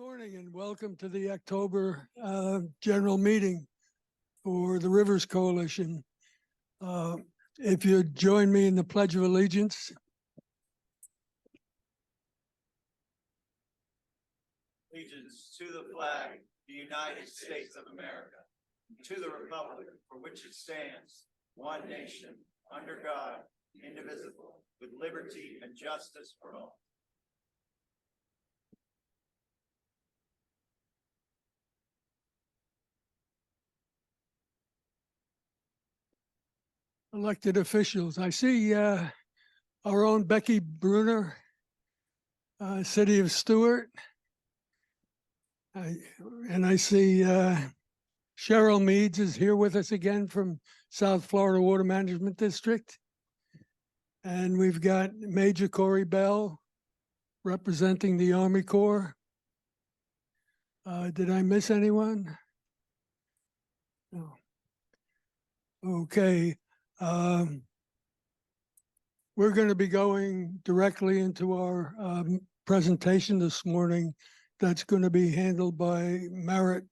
morning and welcome to the October general meeting for the Rivers Coalition. If you join me in the Pledge of Allegiance. Allegiance to the flag, the United States of America, to the republic for which it stands, one nation, under God, indivisible, with liberty and justice for all. Elected officials. I see our own Becky Bruner, City of Stewart. And I see Cheryl Meads is here with us again from South Florida Water Management District. And we've got Major Corey Bell representing the Army Corps. Did I miss anyone? No. Okay. We're going to be going directly into our presentation this morning. That's going to be handled by Merritt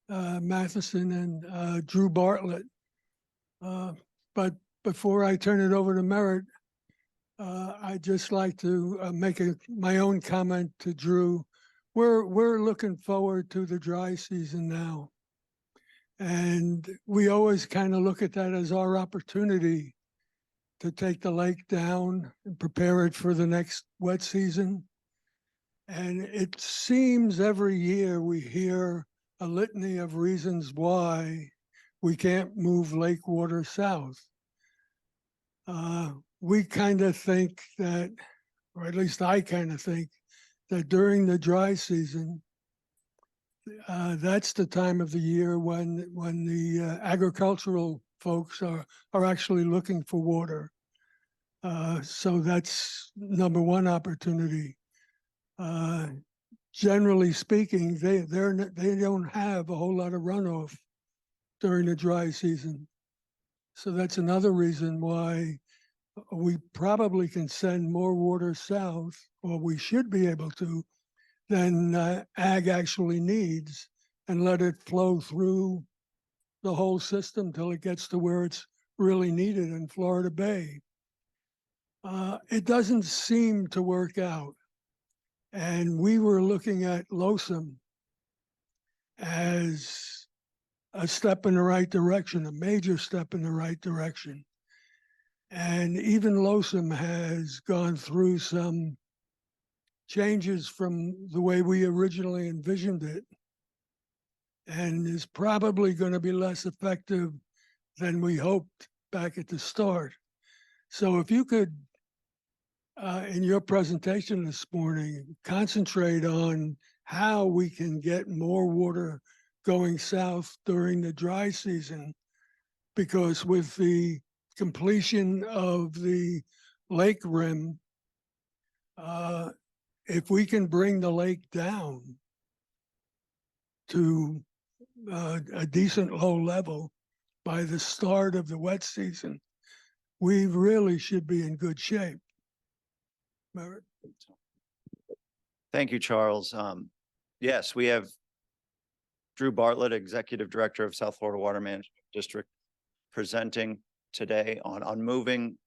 Matheson and Drew Bartlett. But before I turn it over to Merritt, I'd just like to make my own comment to Drew. We're looking forward to the dry season now. And we always kind of look at that as our opportunity to take the lake down and prepare it for the next wet season. And it seems every year we hear a litany of reasons why we can't move lake water south. We kind of think that, or at least I kind of think, that during the dry season, that's the time of the year when the agricultural folks are actually looking for water. So that's number one opportunity. Generally speaking, they don't have a whole lot of runoff during the dry season. So that's another reason why we probably can send more water south, or we should be able to, than ag actually needs, and let it flow through the whole system till it gets to where it's really needed in Florida Bay. It doesn't seem to work out. And we were looking at LOSM as a step in the right direction, a major step in the right direction. And even LOSM has gone through some changes from the way we originally envisioned it, and is probably going to be less effective than we hoped back at the start. So if you could, in your presentation this morning, concentrate on how we can get more water going south during the dry season, because with the completion of the lake rim, if we can bring the lake down to a decent low level by the start of the wet season, we really should be in good shape. Merritt? Thank you, Charles. Yes, we have Drew Bartlett, Executive Director of South Florida Water Management District, presenting today on moving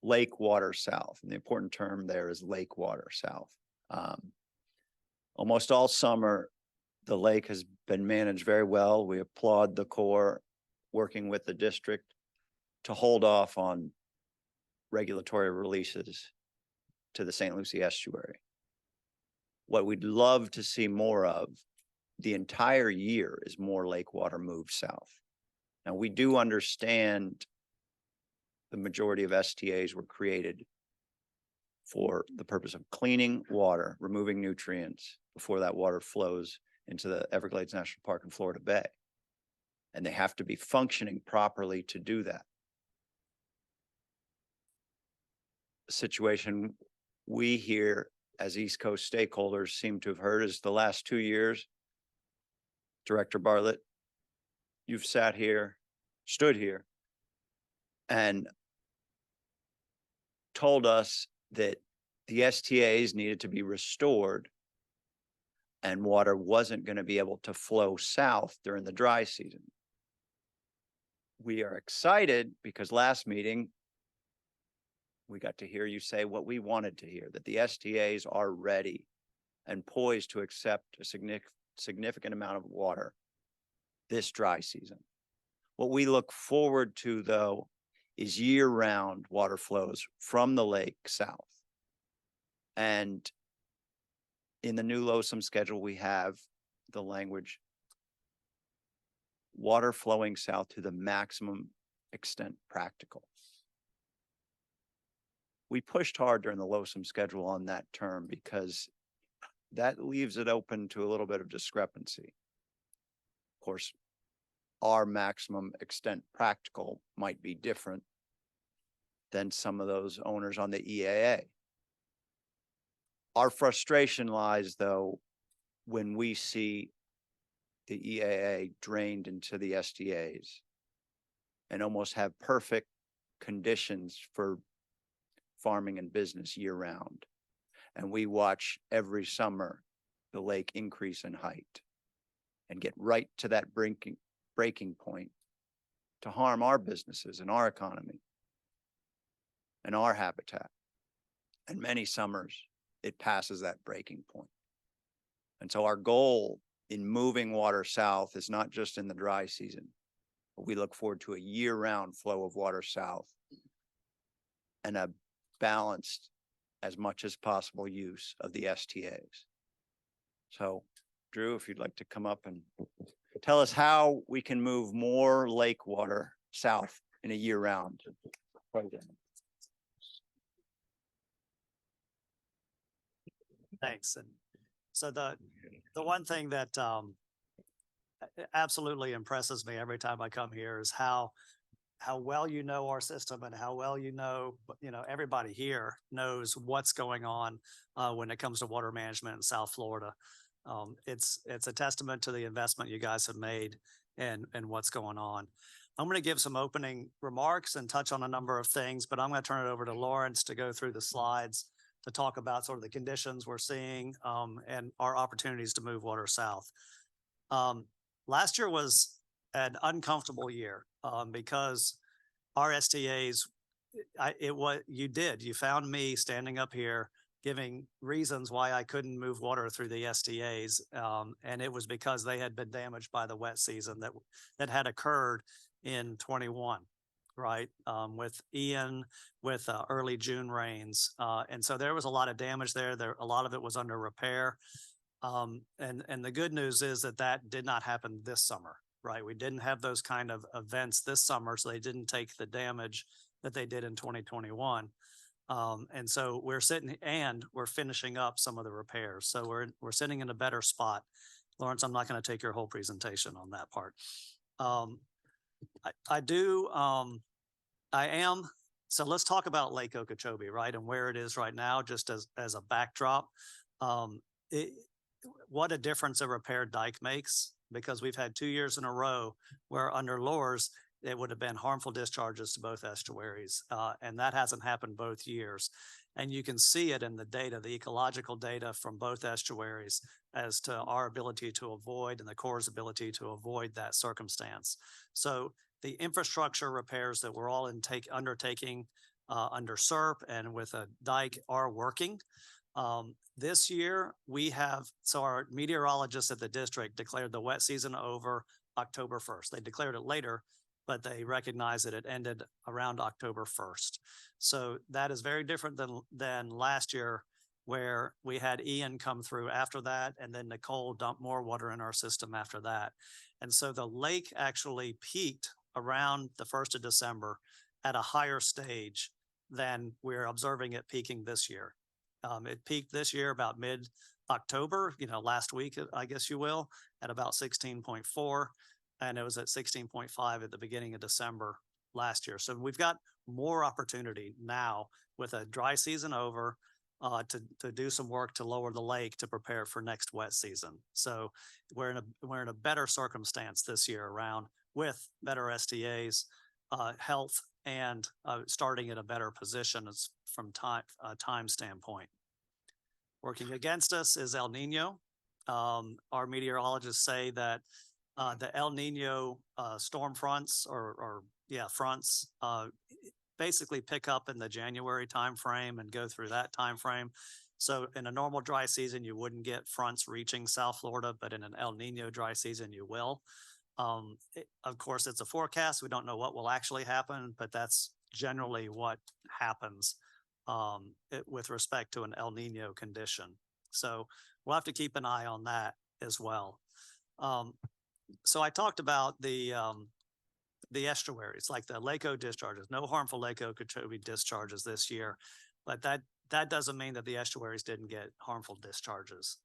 lake water south. And the important term there is lake water south. Almost all summer, the lake has been managed very well. We applaud the Corps working with the district to hold off on regulatory releases to the St. Lucie estuary. What we'd love to see more of the entire year is more lake water moved south. Now, we do understand the majority of STAs were created for the purpose of cleaning water, removing nutrients before that water flows into the Everglades National Park in Florida Bay. And they have to be functioning properly to do that. The situation we here as East Coast stakeholders seem to have heard is the last 2 years, Director Bartlett, you've sat here, stood here, and told us that the STAs needed to be restored and water wasn't going to be able to flow south during the dry season. We are excited because last meeting, we got to hear you say what we wanted to hear, that the STAs are ready and poised to accept a significant amount of water this dry season. What we look forward to, though, is year-round water flows from the lake south. And in the new LOSUM schedule, we have the language, water flowing south to the maximum extent practical. We pushed hard during the LOSUM schedule on that term because that leaves it open to a little bit of discrepancy. Of course, our maximum extent practical might be different than some of those owners on the EAA. Our frustration lies, though, when we see the EAA drained into the STAs and almost have perfect conditions for farming and business year round. And we watch every summer the lake increase in height and get right to that breaking point to harm our businesses and our economy and our habitat. And many summers, it passes that breaking point. And so our goal in moving water south is not just in the dry season, but we look forward to a year-round flow of water south and a balanced, as much as possible, use of the STAs. So, Drew, if you'd like to come up and tell us how we can move more lake water south in a year-round program. Thanks. And so the one thing that absolutely impresses me every time I come here is how well you know our system and how well you know everybody here knows what's going on when it comes to water management in South Florida. It's a testament to the investment you guys have made and what's going on. I'm going to give some opening remarks and touch on a number of things, but I'm going to turn it over to Lawrence to go through the slides to talk about sort of the conditions we're seeing and our opportunities to move water south. Last year was an uncomfortable year because our STAs, you found me standing up here giving reasons why I couldn't move water through the STAs. And it was because they had been damaged by the wet season that had occurred in 21, right? With Ian, with early June rains. And so there was a lot of damage there. A lot of it was under repair. And the good news is that did not happen this summer, right? We didn't have those kind of events this summer, so they didn't take the damage that they did in 2021. And so we're finishing up some of the repairs. So we're sitting in a better spot. Lawrence, I'm not going to take your whole presentation on that part. So let's talk about Lake Okeechobee, right? And where it is right now, just as a backdrop. What a difference a repaired dike makes, because we've had 2 years in a row where under Loers, it would have been harmful discharges to both estuaries. And that hasn't happened both years. And you can see it in the data, the ecological data from both estuaries as to our ability to avoid and the Corps' ability to avoid that circumstance. So the infrastructure repairs that we're all undertaking under SERP and with a dike are working. This year our meteorologists at the district declared the wet season over October 1st. They declared it later, but they recognize that it ended around October 1st. So that is very different than last year, where we had Ian come through after that, and then Nicole dumped more water in our system after that. And so the lake actually peaked around the 1st of December at a higher stage than we're observing it peaking this year. It peaked this year about mid-October, last week, I guess you will, at about 16.4. And it was at 16.5 at the beginning of December last year. So we've got more opportunity now with a dry season over to do some work to lower the lake to prepare for next wet season. So we're in a better circumstance this year around with better STAs, health, and starting at a better position from time standpoint. Working against us is El Nino. Our meteorologists say that the El Nino storm fronts fronts basically pick up in the January timeframe and go through that timeframe. So in a normal dry season, you wouldn't get fronts reaching South Florida, but in an El Nino dry season, you will. Of course, it's a forecast. We don't know what will actually happen, but that's generally what happens with respect to an El Nino condition. So we'll have to keep an eye on that as well. So I talked about the estuaries, like the Lake discharges, no harmful Lake Okeechobee discharges this year, but that doesn't mean that the estuaries didn't get harmful discharges.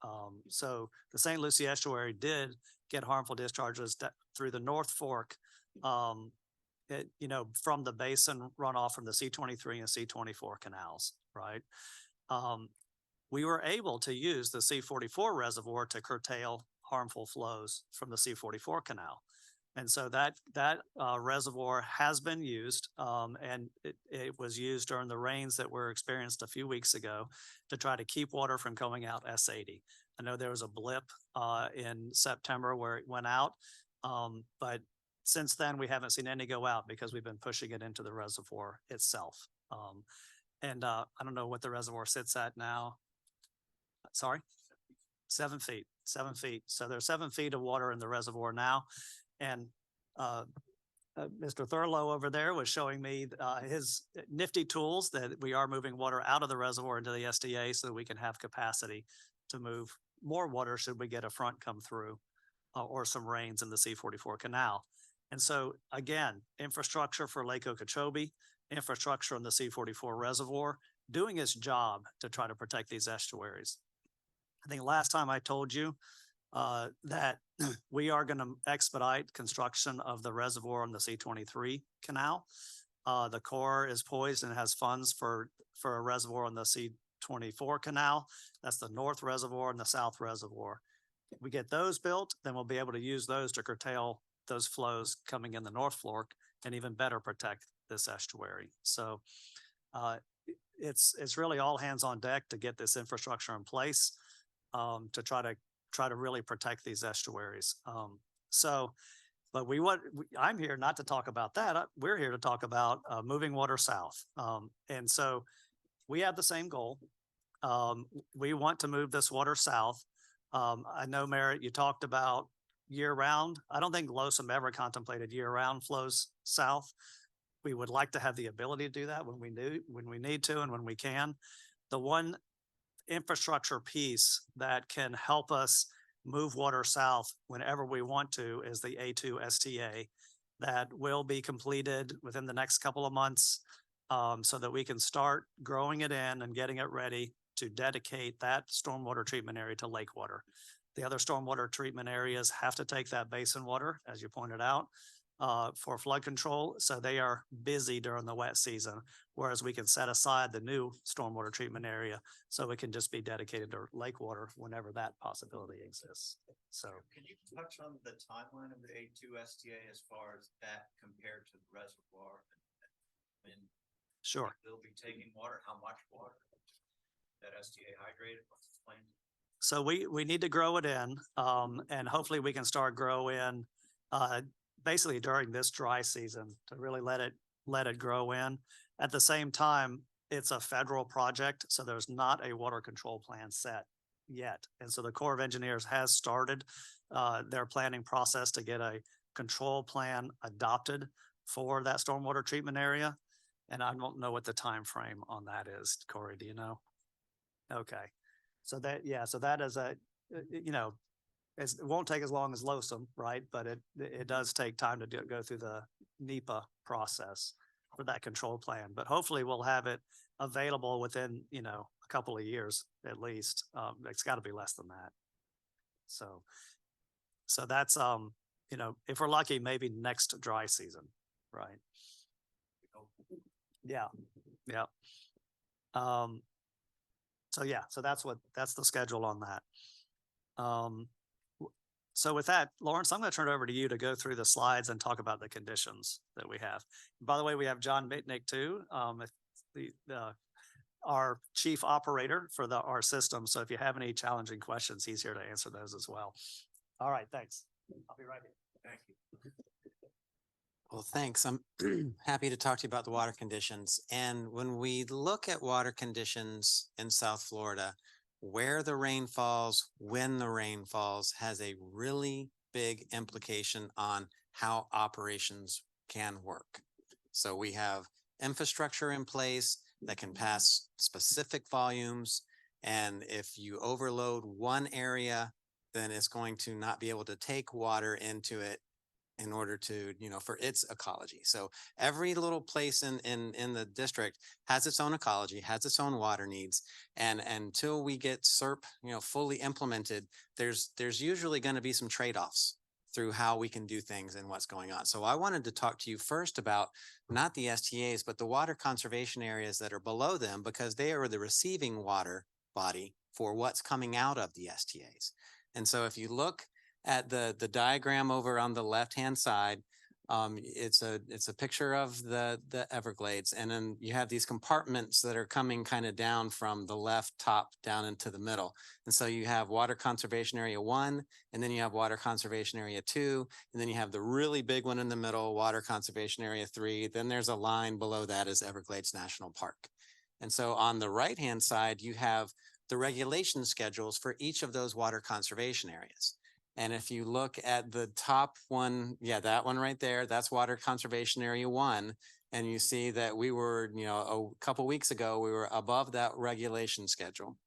So the St. Lucie estuary did get harmful discharges through the North Fork, from the basin runoff from the C23 and C24 canals, right? We were able to use the C44 reservoir to curtail harmful flows from the C44 canal. And so that reservoir has been used, and it was used during the rains that were experienced a few weeks ago to try to keep water from going out S80. I know there was a blip in September where it went out, but since then we haven't seen any go out because we've been pushing it into the reservoir itself. And I don't know what the reservoir sits at now. Sorry, 7 feet, 7 feet. So there's 7 feet of water in the reservoir now. And Mr. Thurlow over there was showing me his nifty tools that we are moving water out of the reservoir into the SDA so that we can have capacity to move more water should we get a front come through or some rains in the C44 canal. And so again, infrastructure for Lake Okeechobee, infrastructure in the C44 reservoir, doing its job to try to protect these estuaries. I think last time I told you that we are going to expedite construction of the reservoir on the C23 canal. The Corps is poised and has funds for a reservoir on the C24 canal. That's the North Reservoir and the South Reservoir. If we get those built, then we'll be able to use those to curtail those flows coming in the North Fork and even better protect this estuary. So it's really all hands on deck to get this infrastructure in place to try to really protect these estuaries. But I'm here not to talk about that. We're here to talk about moving water south. And so we have the same goal. We want to move this water south. I know, Merritt, you talked about year round. I don't think LOSM ever contemplated year round flows south. We would like to have the ability to do that when we need to and when we can. The one infrastructure piece that can help us move water south whenever we want to is the A2 STA that will be completed within the next couple of months so that we can start growing it in and getting it ready to dedicate that stormwater treatment area to lake water. The other stormwater treatment areas have to take that basin water, as you pointed out, for flood control. So they are busy during the wet season, whereas we can set aside the new stormwater treatment area so it can just be dedicated to lake water whenever that possibility exists. So can you touch on the timeline of the A2 STA as far as that compared to the reservoir? And sure. They'll be taking water, how much water? That STA hydrated, what's its plan? So we need to grow it in, and hopefully we can start grow in basically during this dry season to really let it grow in. At the same time, it's a federal project, so there's not a water control plan set yet. And so the Corps of Engineers has started their planning process to get a control plan adopted for that stormwater treatment area. And I don't know what the time frame on that is. Corey, do you know? Okay. So that is it won't take as long as LOSM, right? But it does take time to go through the NEPA process for that control plan. But hopefully we'll have it available within, a couple of years at least. It's got to be less than that. So that's, if we're lucky, maybe next dry season, right? Yeah. Yeah. So that's the schedule on that. So with that, Lawrence, I'm going to turn it over to you to go through the slides and talk about the conditions that we have. By the way, we have John Mitnick too. our chief operator for our system. So if you have any challenging questions, he's here to answer those as well. All right, thanks. I'll be right here. Thank you. Well, thanks. I'm happy to talk to you about the water conditions. And when we look at water conditions in South Florida, where the rain falls, when the rain falls, has a really big implication on how operations can work. So we have infrastructure in place that can pass specific volumes. And if you overload one area, then it's going to not be able to take water into it in order to, for its ecology. So every little place in the district has its own ecology, has its own water needs. And until we get SERP, fully implemented, there's usually going to be some trade-offs through how we can do things and what's going on. So I wanted to talk to you first about not the STAs, but the water conservation areas that are below them, because they are the receiving water body for what's coming out of the STAs. And so if you look at the diagram over on the left-hand side, it's a picture of the Everglades, and then you have these compartments that are coming kind of down from the left top down into the middle. And so you have water conservation area 1, and then you have water conservation area 2, and then you have the really big one in the middle, water conservation area 3. Then there's a line below that is Everglades National Park. And so on the right-hand side, you have the regulation schedules for each of those water conservation areas. And if you look at the top one, that one right there, that's water conservation area 1. And you see that we were, a couple weeks ago, we were above that regulation schedule.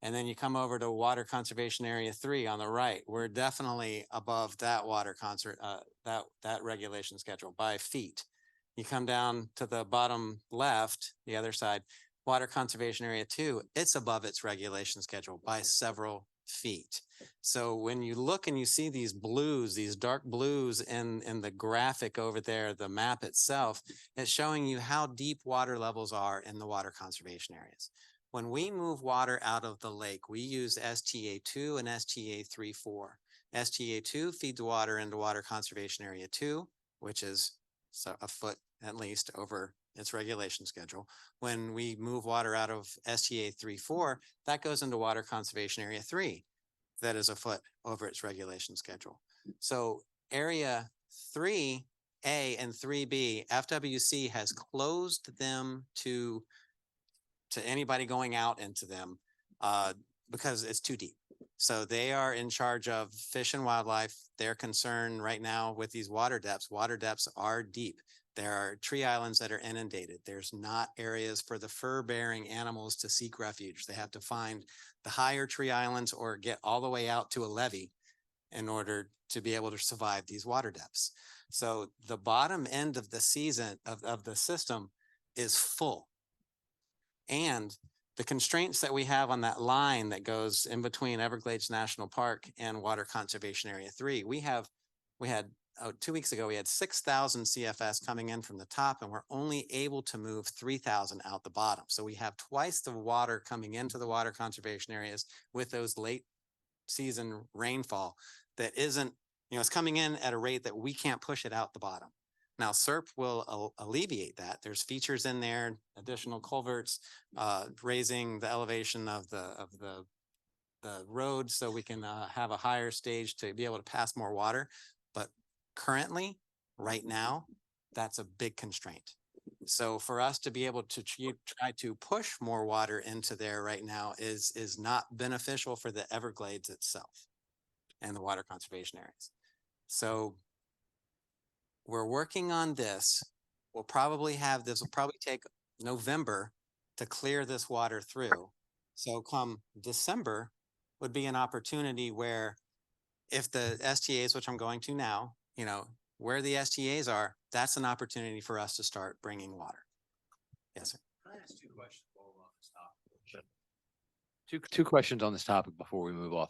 And then you come over to water conservation area 3 on the right. We're definitely above that that regulation schedule by feet. You come down to the bottom left, the other side, water conservation area 2, it's above its regulation schedule by several feet. So when you look and you see these blues, these dark blues in the graphic over there, the map itself, it's showing you how deep water levels are in the water conservation areas. When we move water out of the lake, we use STA2 and STA34. STA2 feeds water into water conservation area 2, which is a foot at least over its regulation schedule. When we move water out of STA34, that goes into water conservation area 3. That is a foot over its regulation schedule. So area 3A and 3B, FWC has closed them to anybody going out into them because it's too deep. So they are in charge of fish and wildlife. They're concerned right now with these water depths. Water depths are deep. There are tree islands that are inundated. There's not areas for the fur-bearing animals to seek refuge. They have to find the higher tree islands or get all the way out to a levee in order to be able to survive these water depths. So the bottom end of the season of the system is full. And the constraints that we have on that line that goes in between Everglades National Park and Water Conservation Area 3, we had 2 weeks ago, we had 6,000 CFS coming in from the top, and we're only able to move 3,000 out the bottom. So we have twice the water coming into the water conservation areas with those late season rainfall that isn't, it's coming in at a rate that we can't push it out the bottom. Now, SERP will alleviate that. There's features in there, additional culverts, raising the elevation of the road so we can have a higher stage to be able to pass more water. But currently, right now, that's a big constraint. So for us to be able to try to push more water into there right now is not beneficial for the Everglades itself and the water conservation areas. So we're working on this. We'll probably take November to clear this water through. So come December would be an opportunity where if the STAs, which I'm going to now, where the STAs are, that's an opportunity for us to start bringing water. Yes, sir. Can I ask 2 questions while we're on this topic? Two questions on this topic before we move off.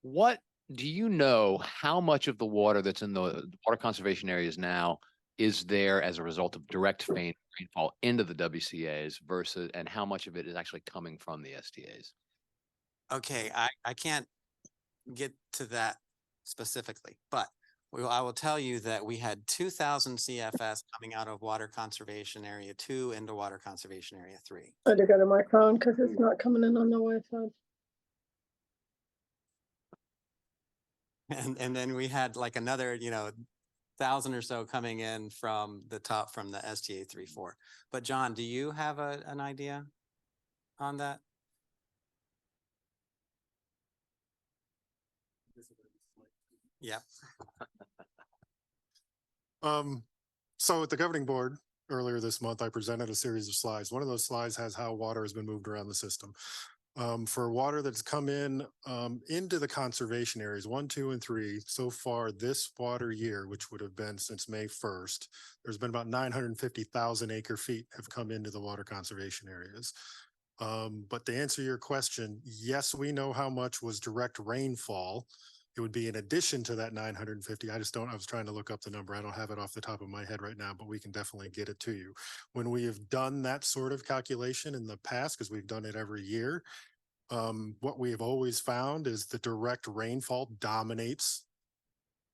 What do you know how much of the water that's in the water conservation areas now is there as a result of direct rainfall into the WCAs versus, and how much of it is actually coming from the STAs? Okay, I can't get to that specifically, but Well, I will tell you that we had 2,000 CFS coming out of Water Conservation Area 2 into Water Conservation Area 3. I had to go to my phone because it's not coming in on the Wi-Fi. And then we had like another, 1,000 or so coming in from the top from the STA 3-4. But John, do you have an idea on that? Yep. So at the governing board earlier this month, I presented a series of slides. One of those slides has how water has been moved around the system. For water that's come in into the conservation areas 1, 2, and 3, so far this water year, which would have been since May 1st, there's been about 950,000 acre feet have come into the water conservation areas. But to answer your question, yes, we know how much was direct rainfall. It would be in addition to that 950. I was trying to look up the number. I don't have it off the top of my head right now, but we can definitely get it to you. When we have done that sort of calculation in the past, because we've done it every year, what we have always found is the direct rainfall dominates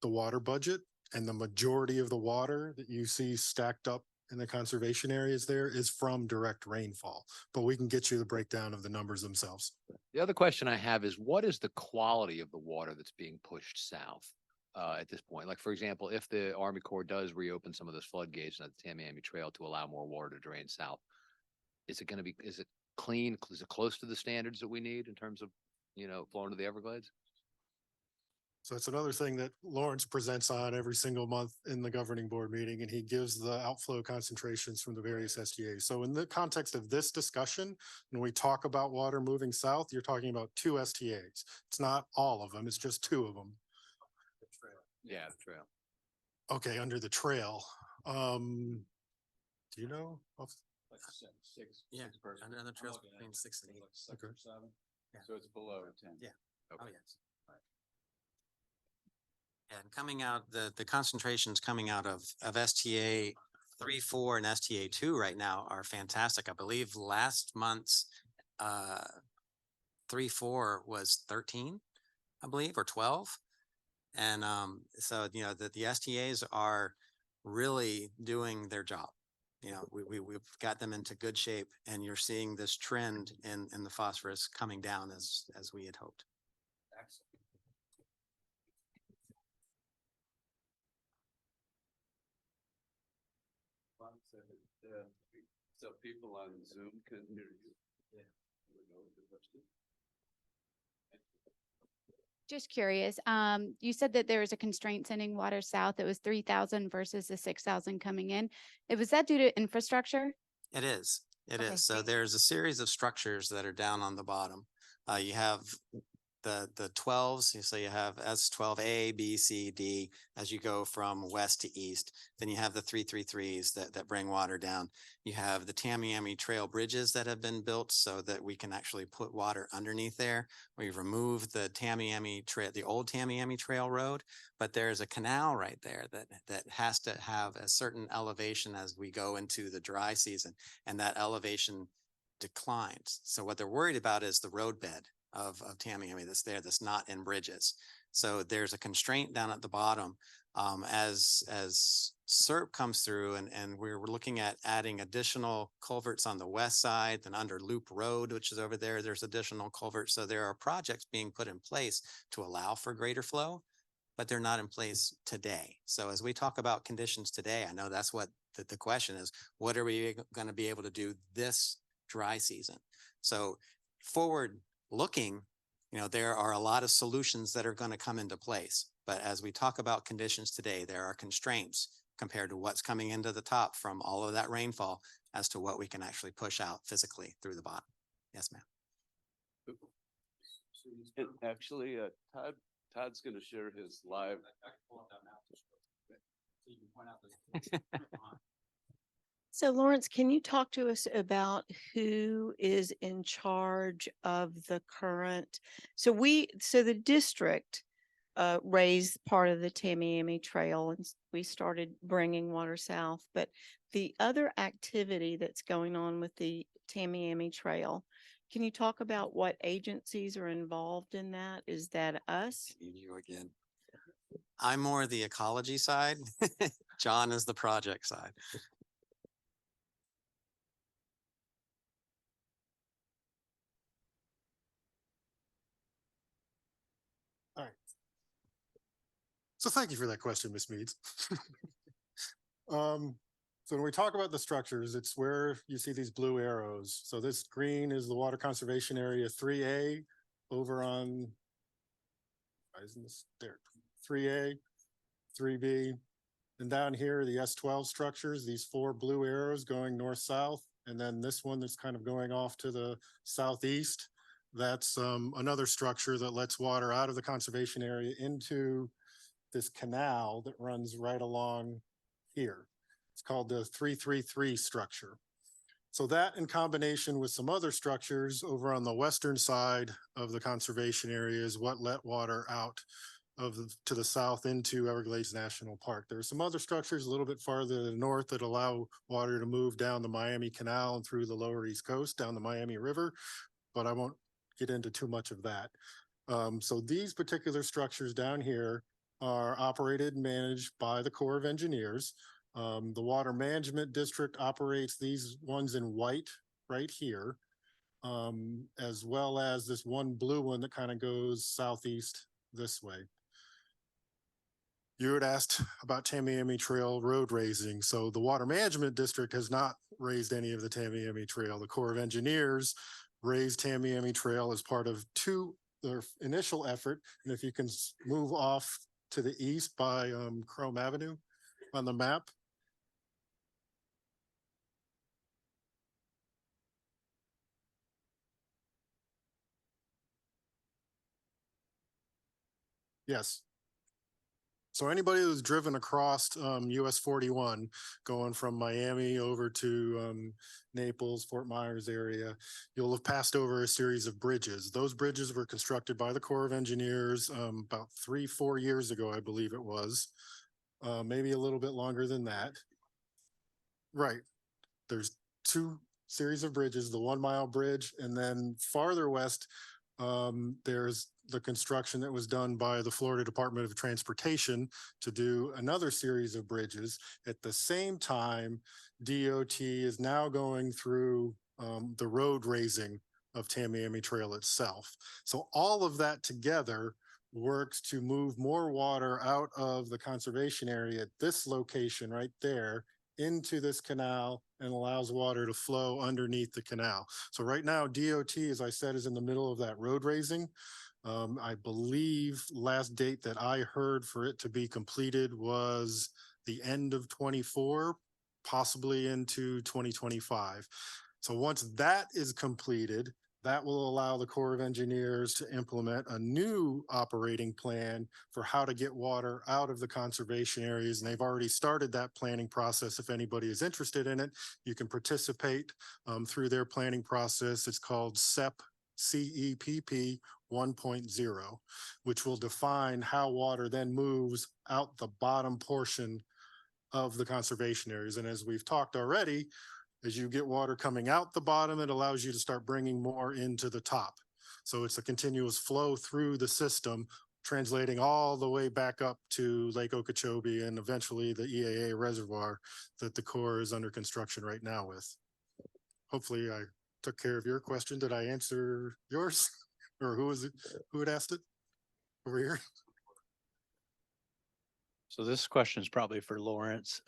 the water budget, and the majority of the water that you see stacked up in the conservation areas there is from direct rainfall. But we can get you the breakdown of the numbers themselves. The other question I have is, what is the quality of the water that's being pushed south at this point? Like, for example, if the Army Corps does reopen some of those floodgates at the Tamiami Trail to allow more water to drain south, is it clean? Is it close to the standards that we need in terms of, flowing to the Everglades? So it's another thing that Lawrence presents on every single month in the governing board meeting, and he gives the outflow concentrations from the various STAs. So in the context of this discussion, when we talk about water moving south, you're talking about 2 STAs. It's not all of them, it's just 2 of them. Yeah, the trail. Okay, under the trail. Do you know? Like you said, 6. Yeah, 6 person. under the I'm trails looking at between it, 6 and 8. like 6 Okay. or 7. Yeah. So it's below 10. Yeah. Okay. Oh, yes. And coming out, the concentrations coming out of STA 3-4 and STA 2 right now are fantastic. I believe last month's 3-4 was 13, I believe, or 12. And so, the STAs are really doing their job. We've got them into good shape, and you're seeing this trend in the phosphorus coming down as we had hoped. Excellent. So people on Zoom can hear you. Yeah. Just curious, you said that there was a constraint sending water south. It was 3,000 versus the 6,000 coming in. Was that due to infrastructure? It is. It Okay, is. So thanks. there's a series of structures that are down on the bottom. You have the 12s. So you have S12A, B, C, D as you go from west to east. Then you have the 333s that bring water down. You have the Tamiami Trail bridges that have been built so that we can actually put water underneath there. We've removed the Tamiami Trail, the old Tamiami Trail road, but there's a canal right there that has to have a certain elevation as we go into the dry season, and that elevation declines. So what they're worried about is the roadbed of Tamiami that's not in bridges. So there's a constraint down at the bottom as SERP comes through, and we're looking at adding additional culverts on the west side, then under Loop Road, which is over there, there's additional culverts. So there are projects being put in place to allow for greater flow, but they're not in place today. So as we talk about conditions today, I know that's what the question is, what are we going to be able to do this dry season? So forward looking, there are a lot of solutions that are going to come into place. But as we talk about conditions today, there are constraints compared to what's coming into the top from all of that rainfall as to what we can actually push out physically through the bottom. Yes, ma'am. And actually, Todd's going to share his live. So Lawrence, can you talk to us about who is in charge of the current? So the district raised part of the Tamiami Trail, and we started bringing water south, but the other activity that's going on with the Tamiami Trail, can you talk about what agencies are involved in that? Is that us? You again. I'm more the ecology side. John is the project side. All right. So thank you for that question, Ms. Meads. So when we talk about the structures, it's where you see these blue arrows. So this green is the Water Conservation Area 3A over on, why isn't this there? 3A, 3B, and down here, the S12 structures, these 4 blue arrows going north-south, and then this one that's kind of going off to the southeast. That's another structure that lets water out of the conservation area into this canal that runs right along here. It's called the 333 structure. So that in combination with some other structures over on the western side of the conservation area is what let water out to the south into Everglades National Park. There are some other structures a little bit farther to the north that allow water to move down the Miami Canal and through the lower East Coast, down the Miami River, but I won't get into too much of that. So these particular structures down here are operated and managed by the Corps of Engineers. The Water Management District operates these ones in white right here, as well as this one blue one that kind of goes southeast this way. You had asked about Tamiami Trail road raising. So the Water Management District has not raised any of the Tamiami Trail. The Corps of Engineers raised Tamiami Trail as part of their initial effort. And if you can move off to the east by Chrome Avenue on the map. Yes. So anybody who's driven across US 41, going from Miami over to Naples, Fort Myers area, you'll have passed over a series of bridges. Those bridges were constructed by the Corps of Engineers about 3-4 years ago, I believe it was. Maybe a little bit longer than that. Right. There's 2 series of bridges, the 1 mile bridge, and then farther west, there's the construction that was done by the Florida Department of Transportation to do another series of bridges. At the same time, DOT is now going through the road raising of Tamiami Trail itself. So all of that together works to move more water out of the conservation area at this location right there into this canal and allows water to flow underneath the canal. So right now, DOT, as I said, is in the middle of that road raising. I believe last date that I heard for it to be completed was the end of 24, possibly into 2025. So once that is completed, that will allow the Corps of Engineers to implement a new operating plan for how to get water out of the conservation areas. And they've already started that planning process. If anybody is interested in it, you can participate through their planning process. It's called CEPP 1.0, which will define how water then moves out the bottom portion of the conservation areas. And as we've talked already, as you get water coming out the bottom, it allows you to start bringing more into the top. So it's a continuous flow through the system, translating all the way back up to Lake Okeechobee and eventually the EAA reservoir that the Corps is under construction right now with. Hopefully I took care of your question. Did I answer yours? Or who was it? Who had asked it over here? So this question is probably for Lawrence.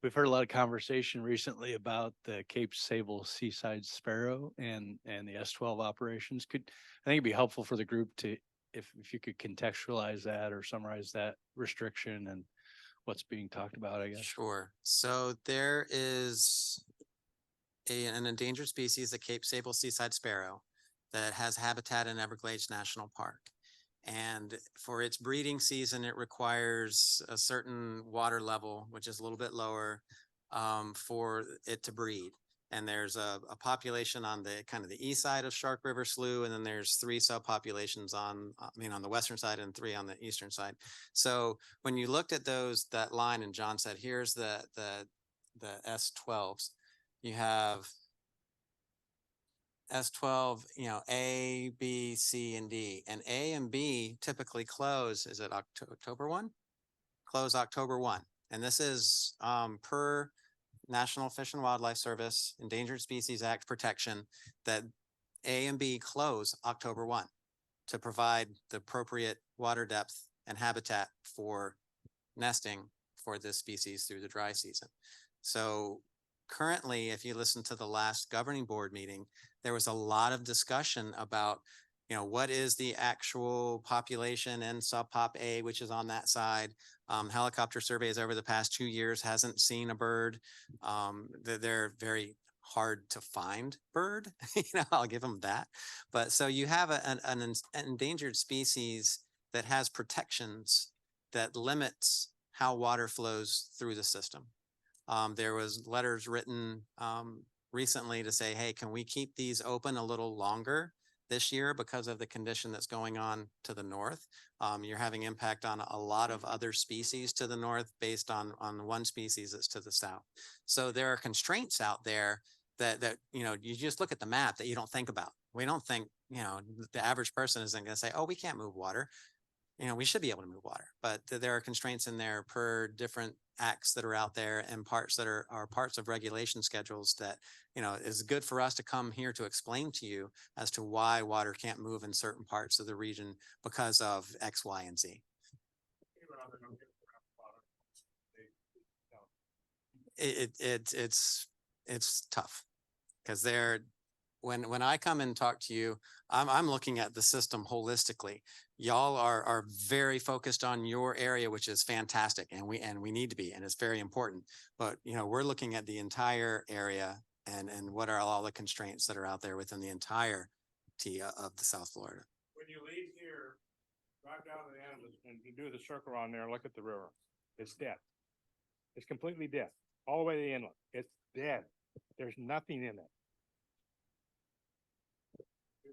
We've heard a lot of conversation recently about the Cape Sable Seaside Sparrow and the S12 operations. I think it'd be helpful for the group to, if you could contextualize that or summarize that restriction and what's being talked about, I guess. Sure. So there is an endangered species, the Cape Sable Seaside Sparrow, that has habitat in Everglades National Park. And for its breeding season, it requires a certain water level, which is a little bit lower, for it to breed. And there's a population on the kind of the east side of Shark River Slough, and then there's 3 subpopulations on the western side and 3 on the eastern side. So when you looked at that line, and John said, here's the S12s, you have S12, A, B, C, and D. And A and B typically close, is it October 1? Close October 1. And this is per National Fish and Wildlife Service Endangered Species Act protection, that A and B close October 1 to provide the appropriate water depth and habitat for nesting for this species through the dry season. So currently, if you listen to the last governing board meeting, there was a lot of discussion about, what is the actual population in sub-pop A, which is on that side. Helicopter surveys over the past 2 years hasn't seen a bird. They're very hard to find bird, I'll give them that. But so you have an endangered species that has protections that limits how water flows through the system. There was letters written recently to say, hey, can we keep these open a little longer this year because of the condition that's going on to the north? You're having impact on a lot of other species to the north based on one species that's to the south. So there are constraints out there that you just look at the map that you don't think about. We don't think, the average person isn't going to say, oh, we can't move water. We should be able to move water, but there are constraints in there per different acts that are out there and parts that are parts of regulation schedules that, is good for us to come here to explain to you as to why water can't move in certain parts of the region because of X, Y, and Z. It's tough because when I come and talk to you, I'm looking at the system holistically. Y'all are very focused on your area, which is fantastic, and we need to be, and it's very important. But we're looking at the entire area and what are all the constraints that are out there within the entire of the South Florida. When you leave here, drive down to the end and you do the circle on there, look at the river. It's dead. It's completely dead. All the way to the inlet. It's dead. There's nothing in it.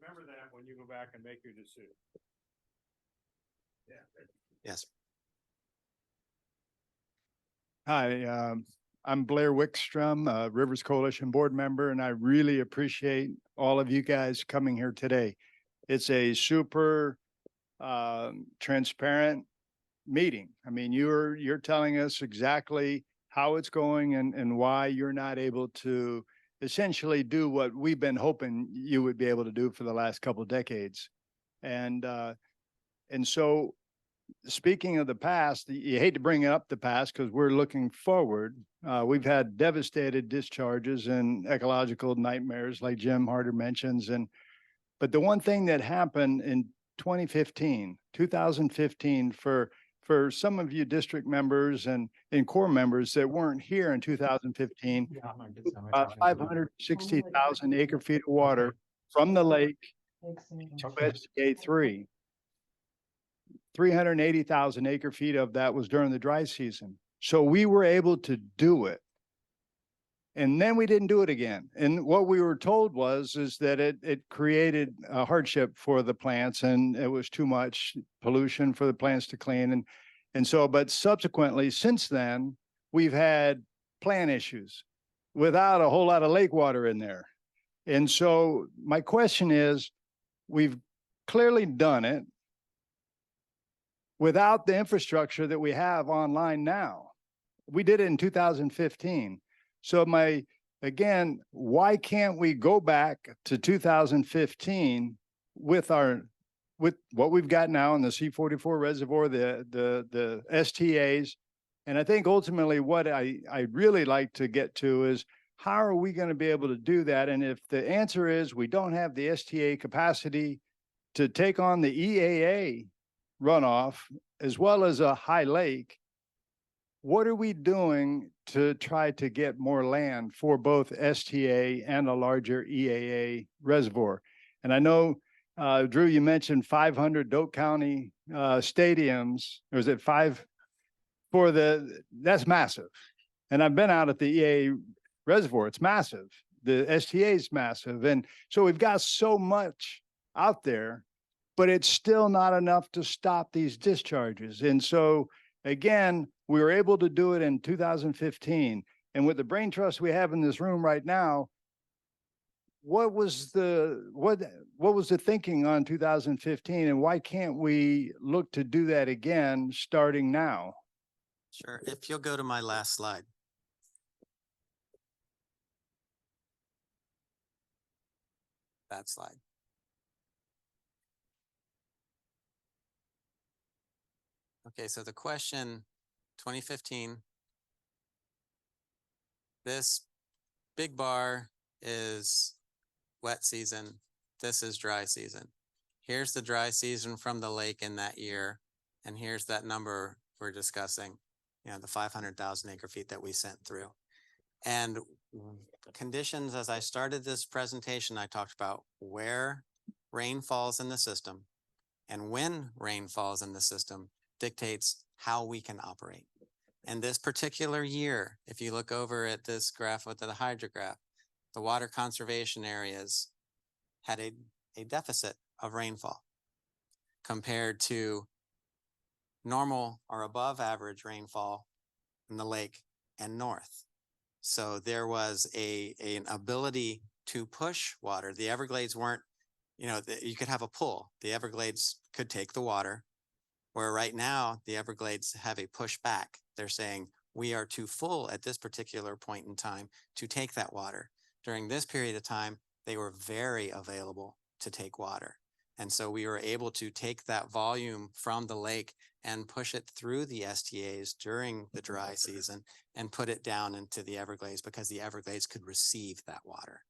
Remember that when you go back and make your decision. Yeah. Yes. Hi, I'm Blair Wickstrom, Rivers Coalition board member, and I really appreciate all of you guys coming here today. It's a super transparent meeting. I mean, you're telling us exactly how it's going and why you're not able to essentially do what we've been hoping you would be able to do for the last couple of decades. And so speaking of the past, you hate to bring up the past because we're looking forward. We've had devastated discharges and ecological nightmares like Jim Harder mentions. But the one thing that happened in 2015 for some of you district members and core members that weren't here in 2015, 560,000 acre feet of water from the lake to SDA 3. 380,000 acre feet of that was during the dry season. So we were able to do it. And then we didn't do it again. And what we were told is that it created a hardship for the plants and it was too much pollution for the plants to clean. And so, but subsequently, since then, we've had plant issues without a whole lot of lake water in there. And so my question is, we've clearly done it without the infrastructure that we have online now. We did it in 2015. So again, why can't we go back to 2015 with what we've got now in the C44 reservoir, the STAs? And I think ultimately what I really like to get to is how are we going to be able to do that? And if the answer is we don't have the STA capacity to take on the EAA runoff as well as a high lake, what are we doing to try to get more land for both STA and a larger EAA reservoir? And I know, Drew, you mentioned 500 Doak County stadiums, or is it 5 that's massive. And I've been out at the EAA reservoir, it's massive. The STA is massive. And so we've got so much out there, but it's still not enough to stop these discharges. And so again, we were able to do it in 2015. And with the brain trust we have in this room right now, what was the thinking on 2015 and why can't we look to do that again starting now? Sure. If you'll go to my last slide. That slide. Okay, so the question, 2015. This big bar is wet season. This is dry season. Here's the dry season from the lake in that year. And here's that number we're discussing, the 500,000 acre feet that we sent through. And conditions, as I started this presentation, I talked about where rain falls in the system and when rain falls in the system dictates how we can operate. And this particular year, if you look over at this graph with the hydrograph, the water conservation areas had a deficit of rainfall compared to normal or above average rainfall in the lake and north. So there was an ability to push water. The Everglades weren't, you could have a pull. The Everglades could take the water, where right now the Everglades have a pushback. They're saying we are too full at this particular point in time to take that water. During this period of time, they were very available to take water. And so we were able to take that volume from the lake and push it through the STAs during the dry season and put it down into the Everglades because the Everglades could receive that water.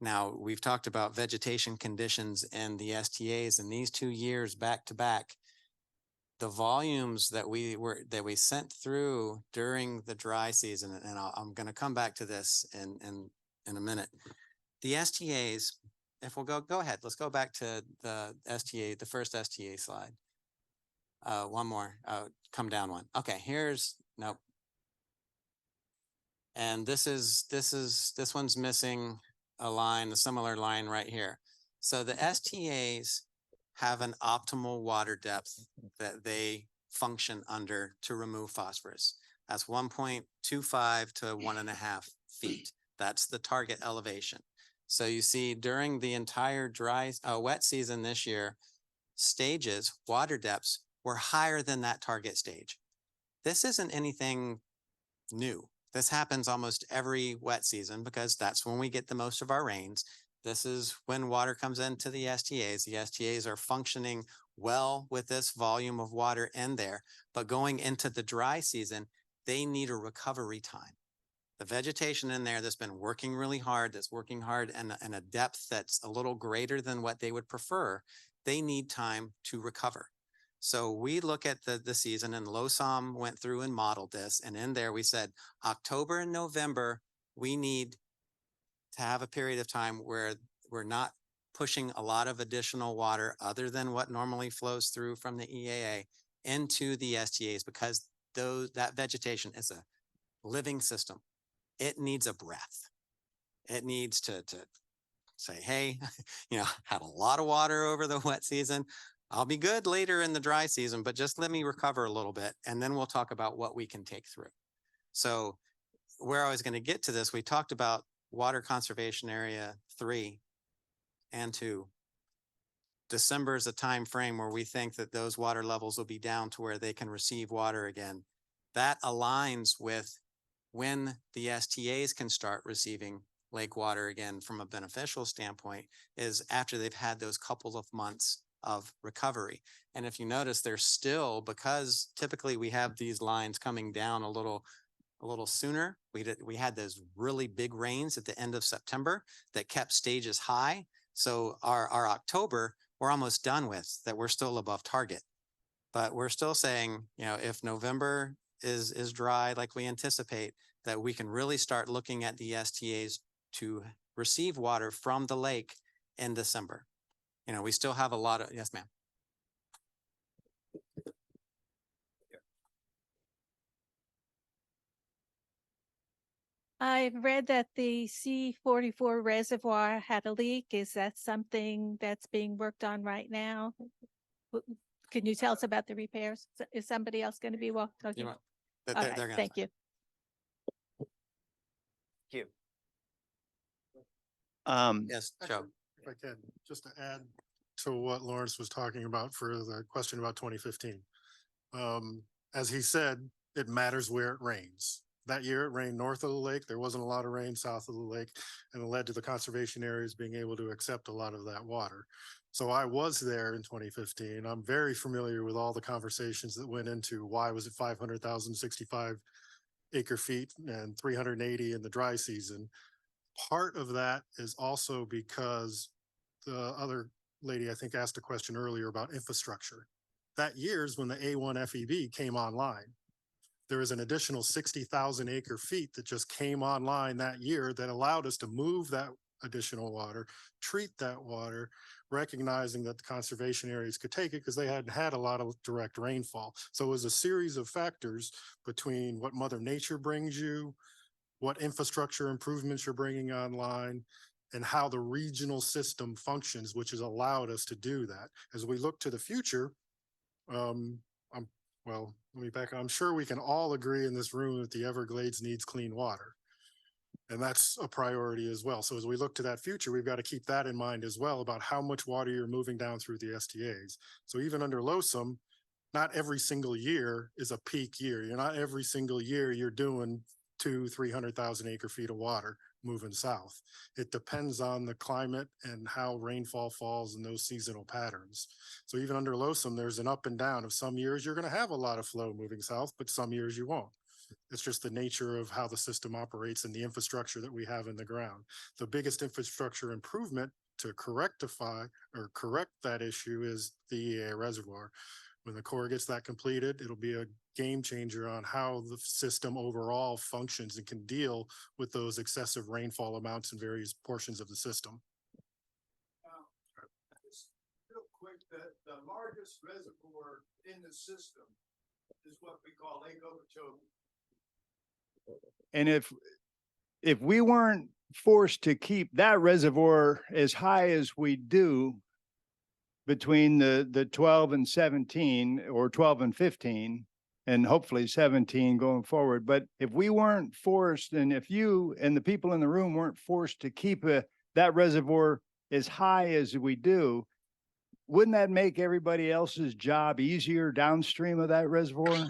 Now, we've talked about vegetation conditions and the STAs, and these 2 years back to back, the volumes that we sent through during the dry season, and I'm going to come back to this in a minute. The STAs, if we'll go ahead, let's go back to the STA, the first STA slide. One more, come down one. Okay, nope. And this one's missing a line, a similar line right here. So the STAs have an optimal water depth that they function under to remove phosphorus. That's 1.25 to 1.5 feet. That's the target elevation. So you see during the entire wet season this year, stages, water depths were higher than that target stage. This isn't anything new. This happens almost every wet season because that's when we get the most of our rains. This is when water comes into the STAs. The STAs are functioning well with this volume of water in there, but going into the dry season, they need a recovery time. The vegetation in there that's been working really hard, that's working hard and a depth that's a little greater than what they would prefer, they need time to recover. So we look at the season, and LOSOM went through and modeled this. And in there we said, October and November, we need to have a period of time where we're not pushing a lot of additional water other than what normally flows through from the EAA into the STAs, because that vegetation is a living system. It needs a breath. It needs to say, hey, had a lot of water over the wet season. I'll be good later in the dry season, but just let me recover a little bit, and then we'll talk about what we can take through. So where I was going to get to this, we talked about water conservation area 3 and 2. December is a time frame where we think that those water levels will be down to where they can receive water again. That aligns with when the STAs can start receiving lake water again from a beneficial standpoint, is after they've had those couple of months of recovery. And if you notice, there's still, because typically we have these lines coming down a little sooner. We had those really big rains at the end of September that kept stages high. So our October, we're almost done with that. We're still above target, but we're still saying, if November is dry like we anticipate, that we can really start looking at the STAs to receive water from the lake in December. We still have a lot of, yes, ma'am. I've read that the C-44 reservoir had a leak. Is that something that's being worked on right now? Can you tell us about the repairs? Is somebody else going to be talking? Thank you. Thank you. Yes, Joe. If I can, just to add to what Lawrence was talking about for the question about 2015. As he said, it matters where it rains. That year it rained north of the lake. There wasn't a lot of rain south of the lake, and it led to the conservation areas being able to accept a lot of that water. So I was there in 2015. I'm very familiar with all the conversations that went into why was it 500,065 acre feet and 380 in the dry season. Part of that is also because the other lady, I think, asked a question earlier about infrastructure. That year's when the A1 FEB came online. There was an additional 60,000 acre feet that just came online that year that allowed us to move that additional water, treat that water, recognizing that the conservation areas could take it because they hadn't had a lot of direct rainfall. So it was a series of factors between what Mother Nature brings you, what infrastructure improvements you're bringing online, and how the regional system functions, which has allowed us to do that. As we look to the future, well, let me back. I'm sure we can all agree in this room that the Everglades needs clean water. And that's a priority as well. So as we look to that future, we've got to keep that in mind as well about how much water you're moving down through the STAs. So even under LOSUM, not every single year is a peak year. You're not every single year you're doing 200,000-300,000 acre feet of water moving south. It depends on the climate and how rainfall falls and those seasonal patterns. So even under LOSUM, there's an up and down of some years you're going to have a lot of flow moving south, but some years you won't. It's just the nature of how the system operates and the infrastructure that we have in the ground. The biggest infrastructure improvement to correct that issue is the EA reservoir. When the core gets that completed, it'll be a game changer on how the system overall functions and can deal with those excessive rainfall amounts in various portions of the system. Real quick, the largest reservoir in the system is what we call Lake Okeechobee. And if we weren't forced to keep that reservoir as high as we do between the 12 and 17 or 12 and 15 and hopefully 17 going forward. But if we weren't forced, and if you and the people in the room weren't forced to keep that reservoir as high as we do, wouldn't that make everybody else's job easier downstream of that reservoir?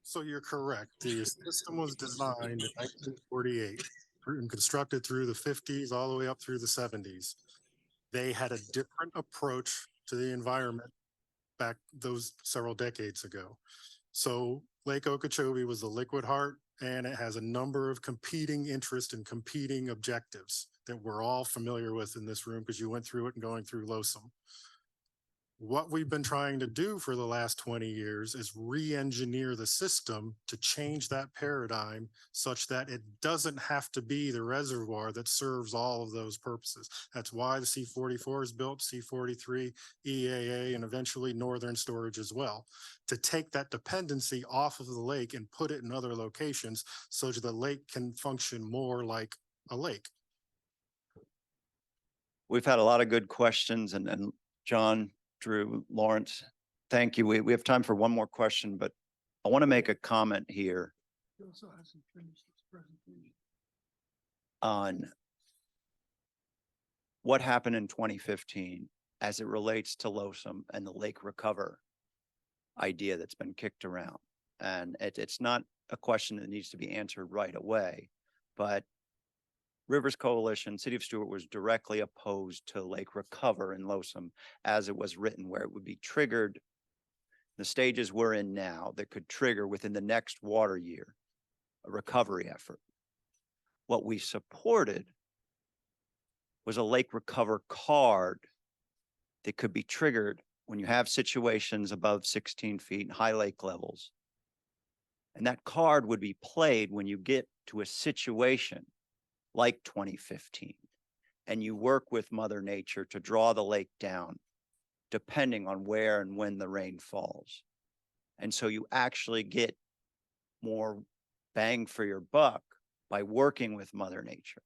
So you're correct. The system was designed in 1948 and constructed through the 50s all the way up through the 70s. They had a different approach to the environment back those several decades ago. So Lake Okeechobee was the liquid heart, and it has a number of competing interests and competing objectives that we're all familiar with in this room because you went through it and going through LOSUM. What we've been trying to do for the last 20 years is re-engineer the system to change that paradigm such that it doesn't have to be the reservoir that serves all of those purposes. That's why the C44 is built, C43, EAA, and eventually Northern Storage as well, to take that dependency off of the lake and put it in other locations so that the lake can function more like a lake. We've had a lot of good questions, and John, Drew, Lawrence, thank you. We have time for one more question, but I want to make a comment here on what happened in 2015 as it relates to LOSUM and the Lake Recover idea that's been kicked around. And it's not a question that needs to be answered right away, but Rivers Coalition, City of Stewart was directly opposed to Lake Recover in LOSUM as it was written, where it would be triggered, the stages we're in now that could trigger within the next water year, a recovery effort. What we supported was a Lake Recover card that could be triggered when you have situations above 16 feet and high lake levels. And that card would be played when you get to a situation like 2015, and you work with Mother Nature to draw the lake down, depending on where and when the rain falls. And so you actually get more bang for your buck by working with Mother Nature.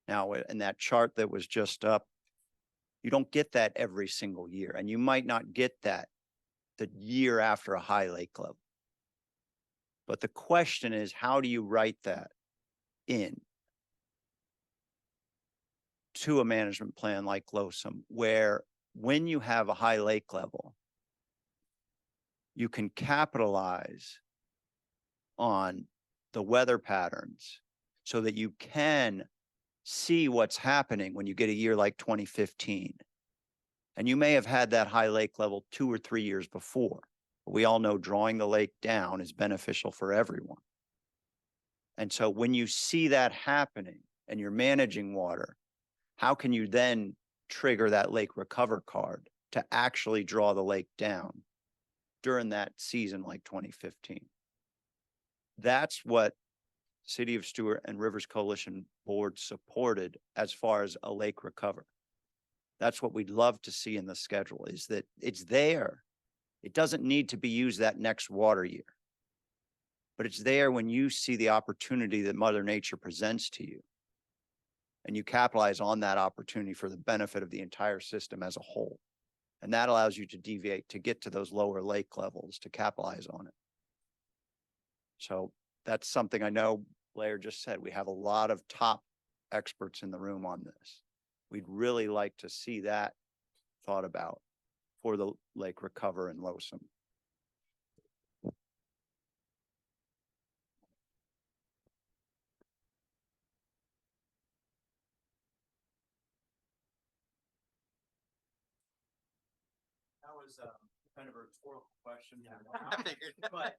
Now, in that chart that was just up, you don't get that every single year, and you might not get that the year after a high lake level. But the question is, how do you write that in? to a management plan like Losum, where when you have a high lake level, you can capitalize on the weather patterns so that you can see what's happening when you get a year like 2015. And you may have had that high lake level 2 or 3 years before. But we all know drawing the lake down is beneficial for everyone. And so when you see that happening and you're managing water, how can you then trigger that lake recover card to actually draw the lake down during that season like 2015? That's what City of Stewart and Rivers Coalition Board supported as far as a lake recover. That's what we'd love to see in the schedule, is that it's there. It doesn't need to be used that next water year, but it's there when you see the opportunity that Mother Nature presents to you, and you capitalize on that opportunity for the benefit of the entire system as a whole. And that allows you to deviate, to get to those lower lake levels, to capitalize on it. So that's something I know Blair just said. We have a lot of top experts in the room on this. We'd really like to see that thought about for the lake recover in Losum. That was kind of a rhetorical question. But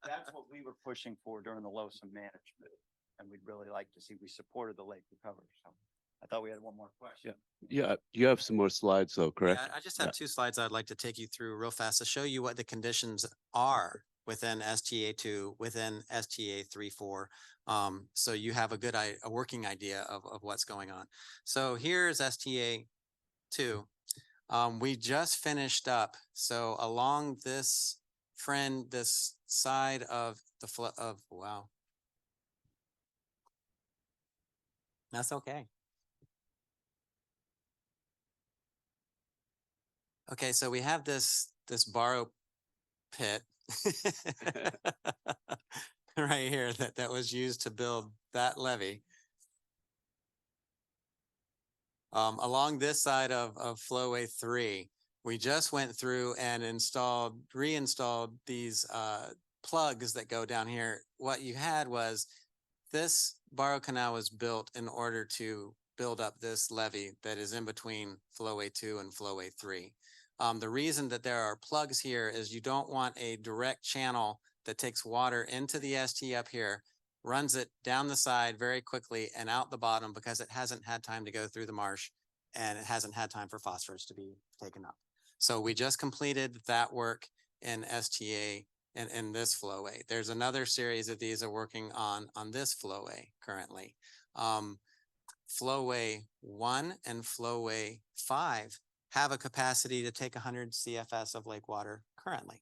that's what we were pushing for during the Losum management. And we'd really like to see, we supported the lake recovery. So I thought we had one more question. Yeah, you have some more slides though, correct? Yeah, I just have 2 slides I'd like to take you through real fast to show you what the conditions are within STA 2, within STA 3-4. So you have a working idea of what's going on. So here's STA 2. We just finished up. So along this side of the wow. That's okay. Okay, so we have this borrow pit right here that was used to build that levee. Along this side of flowway 3, we just went through and reinstalled these plugs that go down here. What you had was this borrow canal was built in order to build up this levee that is in between flowway 2 and flowway 3. The reason that there are plugs here is you don't want a direct channel that takes water into the ST up here, runs it down the side very quickly and out the bottom, because it hasn't had time to go through the marsh and it hasn't had time for phosphorus to be taken up. So we just completed that work in STA in this flowway. There's another series of these are working on this flowway currently. Flowway 1 and flowway 5 have a capacity to take 100 CFS of lake water currently.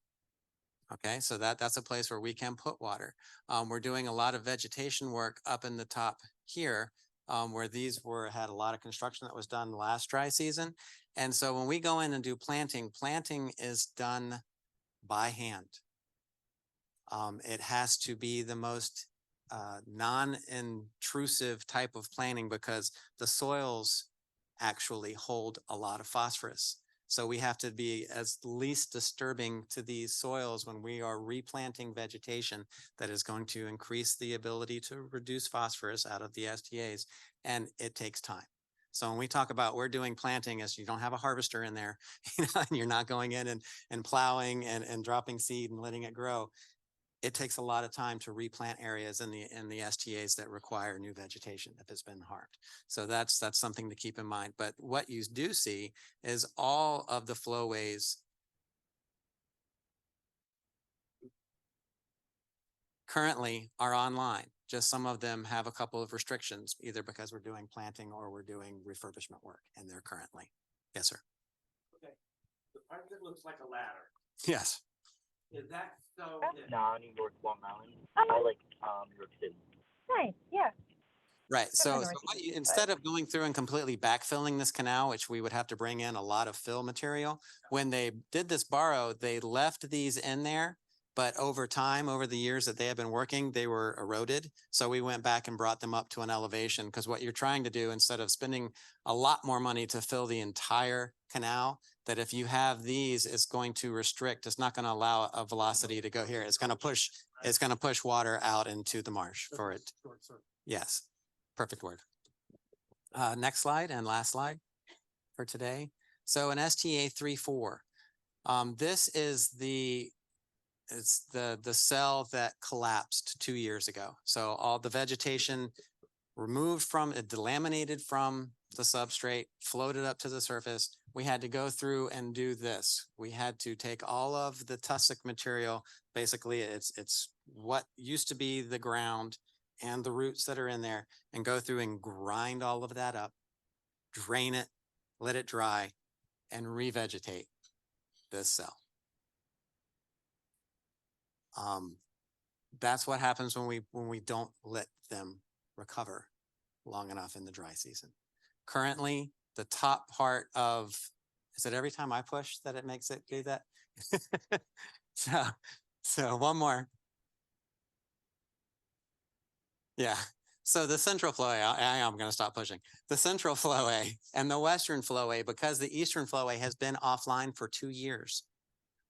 Okay, so that's a place where we can put water. We're doing a lot of vegetation work up in the top here, where these had a lot of construction that was done last dry season. And so when we go in and do planting is done by hand. It has to be the most non-intrusive type of planting, because the soils actually hold a lot of phosphorus. So we have to be as least disturbing to these soils when we are replanting vegetation that is going to increase the ability to reduce phosphorus out of the STAs, and it takes time. So when we talk about we're doing planting, as you don't have a harvester in there, and you're not going in and plowing and dropping seed and letting it grow. It takes a lot of time to replant areas in the STAs that require new vegetation if it's been harmed. So that's something to keep in mind. But what you do see is all of the flowways currently are online. Just some of them have a couple of restrictions, either because we're doing planting or we're doing refurbishment work, and they're currently. Yes, sir. Okay. The part that looks like a ladder. Yes. Is that so? New York, Long Island. I like New York City. Nice, yeah. Right. So instead of going through and completely backfilling this canal, which we would have to bring in a lot of fill material, when they did this borrow, they left these in there But over time, over the years that they have been working, they were eroded. So we went back and brought them up to an elevation, because what you're trying to do, instead of spending a lot more money to fill the entire canal, that if you have these, it's going to restrict, it's not going to allow a velocity to go here. It's going to push water out into the marsh for it. Yes, perfect word. Next slide and last slide for today. So an STA 3-4. This is the cell that collapsed 2 years ago. So all the vegetation removed from it, delaminated from the substrate, floated up to the surface. We had to go through and do this. We had to take all of the tussock material. Basically, it's what used to be the ground and the roots that are in there, and go through and grind all of that up, drain it, let it dry, and revegetate this cell. That's what happens when we don't let them recover long enough in the dry season. Currently, the top part of, is it every time I push that it makes it do that? So one more. Yeah. So the central flowway, I am going to stop pushing. The central flowway and the western flowway, because the eastern flowway has been offline for 2 years,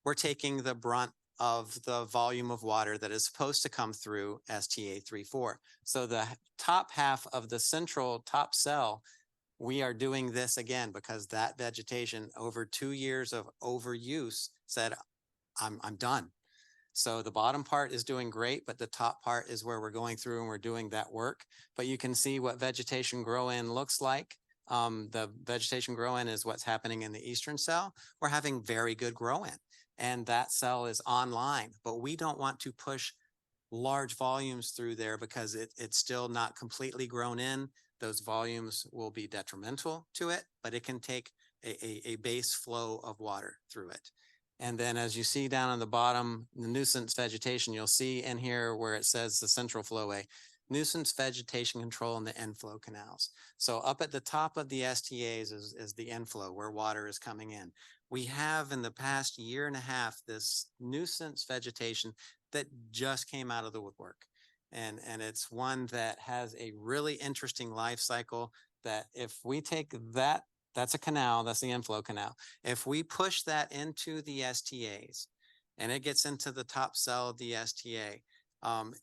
we're taking the brunt of the volume of water that is supposed to come through STA 3-4. So the top half of the central top cell, we are doing this again because that vegetation over 2 years of overuse said, I'm done. So the bottom part is doing great, but the top part is where we're going through and we're doing that work. But you can see what vegetation grow in looks like. The vegetation grow in is what's happening in the eastern cell. We're having very good grow in, and that cell is online, but we don't want to push large volumes through there because it's still not completely grown in. Those volumes will be detrimental to it, but it can take a base flow of water through it. And then as you see down on the bottom, the nuisance vegetation, you'll see in here where it says the central flowway, nuisance vegetation control in the inflow canals. So up at the top of the STAs is the inflow where water is coming in. We have in the past year and a half this nuisance vegetation that just came out of the woodwork. And it's one that has a really interesting life cycle that if we take that, that's a canal, that's the inflow canal. If we push that into the STAs and it gets into the top cell of the STA,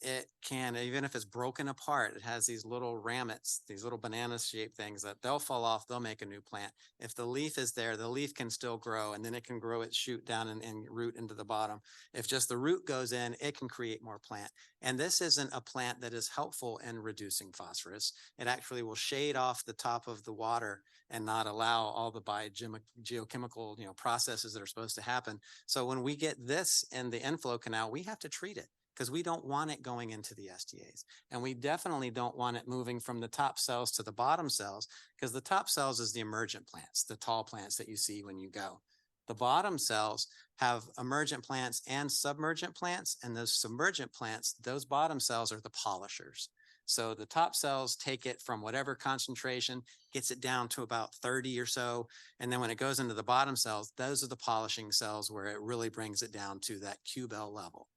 it can, even if it's broken apart, it has these little ramets, these little banana shaped things that they'll fall off, they'll make a new plant. If the leaf is there, the leaf can still grow, and then it can grow its shoot down and root into the bottom. If just the root goes in, it can create more plant. And this isn't a plant that is helpful in reducing phosphorus. It actually will shade off the top of the water and not allow all the geochemical processes that are supposed to happen. So when we get this in the inflow canal, we have to treat it, because we don't want it going into the STAs. And we definitely don't want it moving from the top cells to the bottom cells, because the top cells is the emergent plants, the tall plants that you see when you go. The bottom cells have emergent plants and submergent plants, and those submergent plants, those bottom cells are the polishers. So the top cells take it from whatever concentration, gets it down to about 30 or so. And then when it goes into the bottom cells, those are the polishing cells where it really brings it down to that Q-bell level.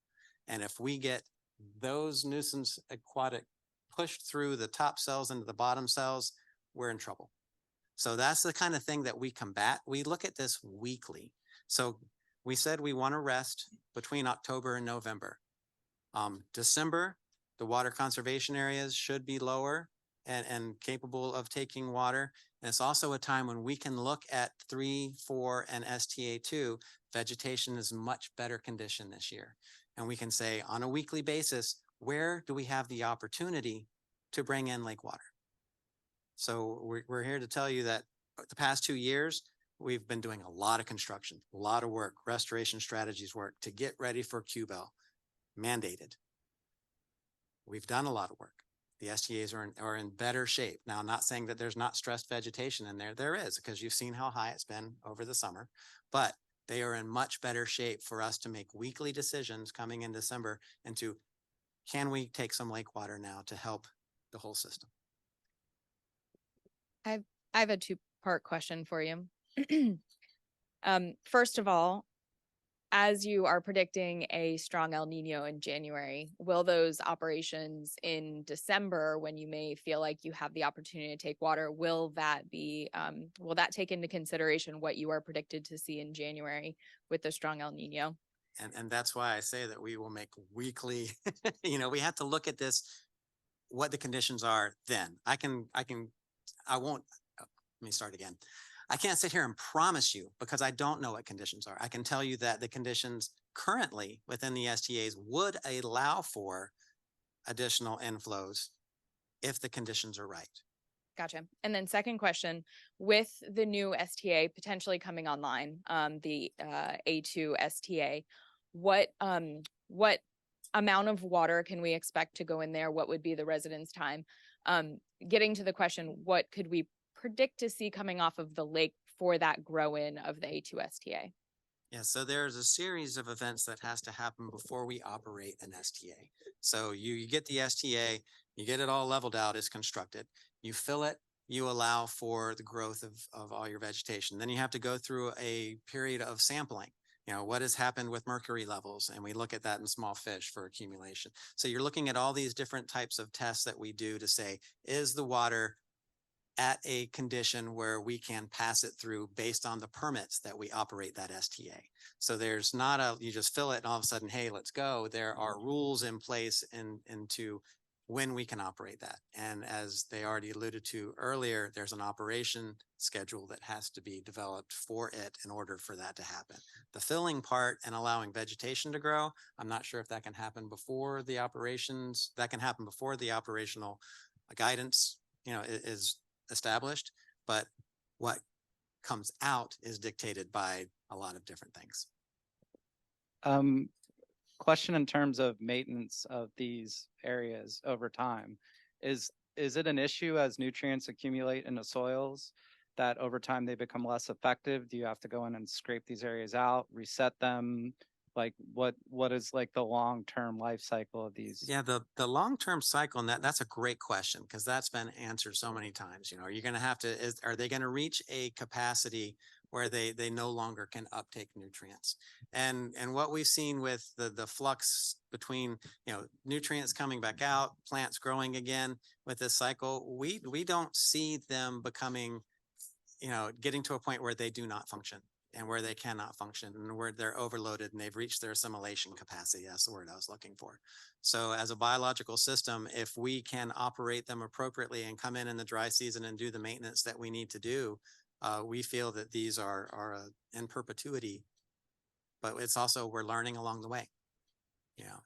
And if we get those nuisance aquatic pushed through the top cells into the bottom cells, we're in trouble. So that's the kind of thing that we combat. We look at this weekly. So we said we want to rest between October and November. December, the water conservation areas should be lower and capable of taking water. And it's also a time when we can look at 3, 4, and STA2. Vegetation is much better condition this year. And we can say on a weekly basis, where do we have the opportunity to bring in lake water? So we're here to tell you that the past 2 years, we've been doing a lot of construction, a lot of work, restoration strategies work to get ready for Q-bell, mandated. We've done a lot of work. The STAs are in better shape. Now, I'm not saying that there's not stressed vegetation in there. There is, because you've seen how high it's been over the summer, but they are in much better shape for us to make weekly decisions coming in December into, can we take some lake water now to help the whole system? I have a 2-part question for you. First of all, as you are predicting a strong El Nino in January, will those operations in December, when you may feel like you have the opportunity to take water, will that take into consideration what you are predicted to see in January with the strong El Nino? And that's why I say that we will make weekly, we have to look at this, what the conditions are then. I won't, let me start again. I can't sit here and promise you because I don't know what conditions are. I can tell you that the conditions currently within the STAs would allow for additional inflows if the conditions are right. Gotcha. And then second question, with the new STA potentially coming online, the A2 STA, what amount of water can we expect to go in there? What would be the residence time? Getting to the question, what could we predict to see coming off of the lake for that grow in of the A2 STA? Yeah, so there's a series of events that has to happen before we operate an STA. So you get the STA, you get it all leveled out, it's constructed, you fill it, you allow for the growth of all your vegetation. Then you have to go through a period of sampling. What has happened with mercury levels, and we look at that in small fish for accumulation. So you're looking at all these different types of tests that we do to say, is the water at a condition where we can pass it through based on the permits that we operate that STA. So there's not you just fill it and all of a sudden, hey, let's go. There are rules in place into when we can operate that. And as they already alluded to earlier, there's an operation schedule that has to be developed for it in order for that to happen. The filling part and allowing vegetation to grow, I'm not sure if that can happen before the operations, that can happen before the operational guidance, is established, but what comes out is dictated by a lot of different things. Question in terms of maintenance of these areas over time. Is it an issue as nutrients accumulate in the soils that over time they become less effective? Do you have to go in and scrape these areas out, reset them? Like what is like the long-term life cycle of these? Yeah, the long-term cycle, and that's a great question because that's been answered so many times. Are you going to have to, are they going to reach a capacity where they no longer can uptake nutrients? And what we've seen with the flux between, nutrients coming back out, plants growing again with this cycle, we don't see them becoming, getting to a point where they do not function and where they cannot function and where they're overloaded and they've reached their assimilation capacity. That's the word I was looking for. So as a biological system, if we can operate them appropriately and come in the dry season and do the maintenance that we need to do, we feel that these are in perpetuity, but it's also, we're learning along the way.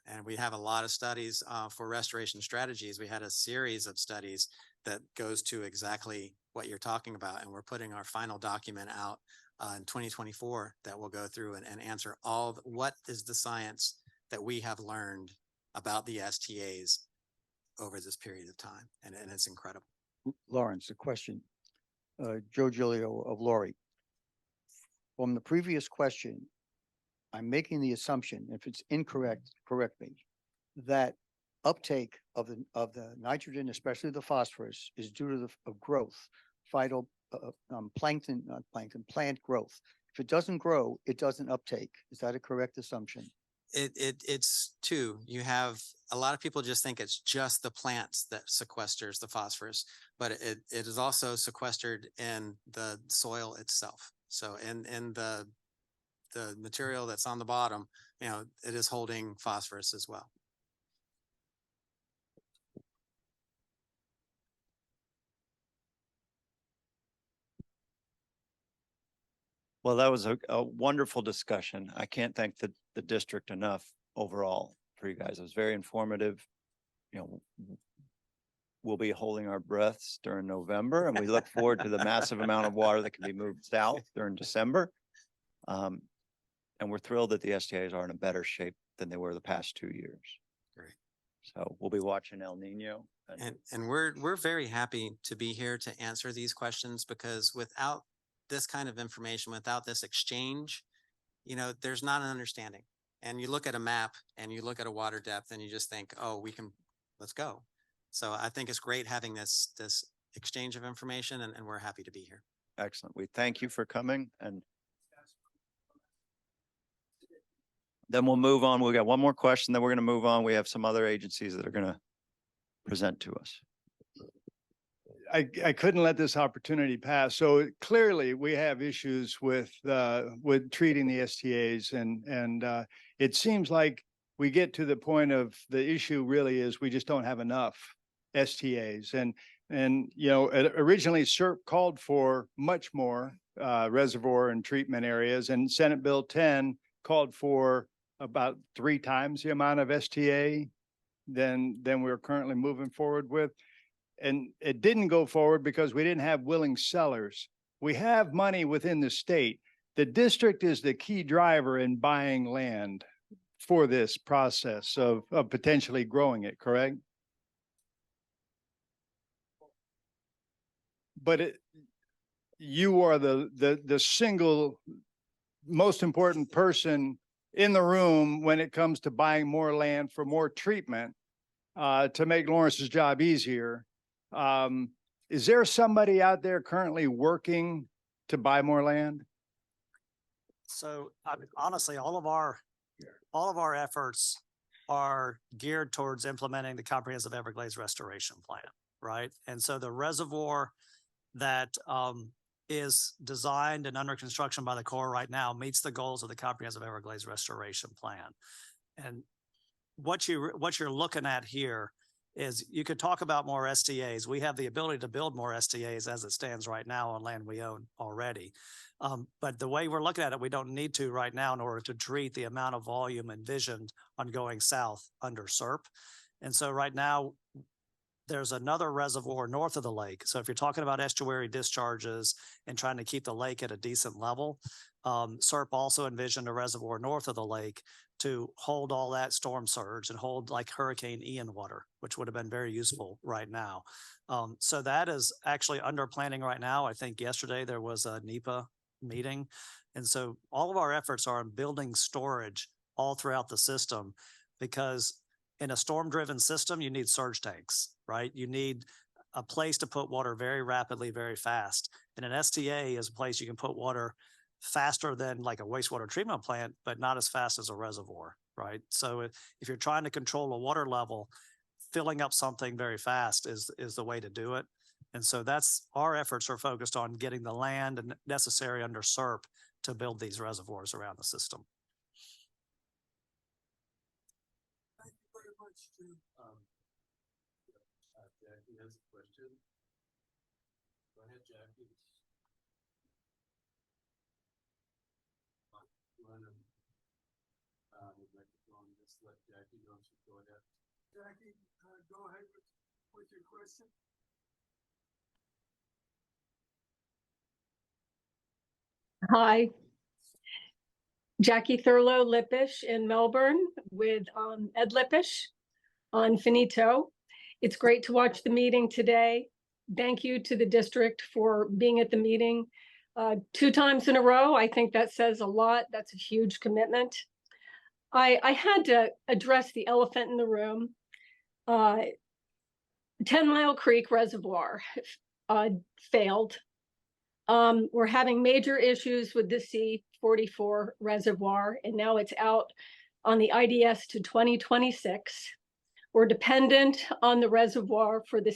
And we have a lot of studies for restoration strategies. We had a series of studies that goes to exactly what you're talking about. And we're putting our final document out in 2024 that will go through and answer what is the science that we have learned about the STAs over this period of time. And it's incredible. Lawrence, a question. Joe Giglio of Lori. From the previous question, I'm making the assumption, if it's incorrect, correct me, that uptake of the nitrogen, especially the phosphorus, is due to the growth, plankton, not plankton, plant growth. If it doesn't grow, it doesn't uptake. Is that a correct assumption? It's two. You have a lot of people just think it's just the plants that sequesters the phosphorus, but it is also sequestered in the soil itself. So in the material that's on the bottom, it is holding phosphorus as well. Well, that was a wonderful discussion. I can't thank the district enough overall for you guys. It was very informative. We'll be holding our breaths during November, and we look forward to the massive amount of water that can be moved south during December. And we're thrilled that the STAs are in a better shape than they were the past 2 years. Great. So we'll be watching El Nino. And we're very happy to be here to answer these questions, because without this kind of information, without this exchange, there's not an understanding. And you look at a map and you look at a water depth and you just think, oh, let's go. So I think it's great having this exchange of information, and we're happy to be here. Excellent. We thank you for coming. And Then we'll move on. We've got one more question, then we're gonna move on. We have some other agencies that are gonna present to us. I couldn't let this opportunity pass. So clearly we have issues with treating the STAs and it seems like we get to the point of the issue really is we just don't have enough STAs and you know, originally SERP called for much more reservoir and treatment areas, and Senate Bill 10 called for about 3 times the amount of STA than we're currently moving forward with. And it didn't go forward because we didn't have willing sellers. We have money within the state. The district is the key driver in buying land for this process of potentially growing it, correct? But you are the single most important person in the room when it comes to buying more land for more treatment to make Lawrence's job easier. Is there somebody out there currently working to buy more land? So I mean, honestly, all of our efforts are geared towards implementing the comprehensive Everglades restoration plan, right? And so the reservoir that is designed and under construction by the Corps right now meets the goals of the comprehensive Everglades restoration plan. And what you're looking at here is you could talk about more STAs. We have the ability to build more STAs as it stands right now on land we own already. But the way we're looking at it, we don't need to right now in order to treat the amount of volume envisioned on going south under SERP. And so right now, there's another reservoir north of the lake. So if you're talking about estuary discharges and trying to keep the lake at a decent level, SERP also envisioned a reservoir north of the lake to hold all that storm surge and hold like Hurricane Ian water, which would have been very useful right now. So that is actually under planning right now. I think yesterday there was a NEPA meeting. And so all of our efforts are on building storage all throughout the system, because in a storm-driven system, you need surge tanks, right? You need a place to put water very rapidly, very fast. And an STA is a place you can put water faster than like a wastewater treatment plant, but not as fast as a reservoir, right? So if you're trying to control a water level, filling up something very fast is the way to do it. And so that's our efforts are focused on getting the land necessary under SERP to build these reservoirs around the system. Thank you very much, Jim. Jackie has a question. Go ahead, Jackie. Just let Jackie go. Go ahead. Jackie, go ahead with your question. Hi. Jackie Thurlow Lippish in Melbourne with Ed Lippish on Finito. It's great to watch the meeting today. Thank you to the district for being at the meeting 2 times in a row. I think that says a lot. That's a huge commitment. I had to address the elephant in the room. 10 Mile Creek Reservoir failed. We're having major issues with the C44 reservoir, and now it's out on the IDS to 2026. We're dependent on the reservoir for the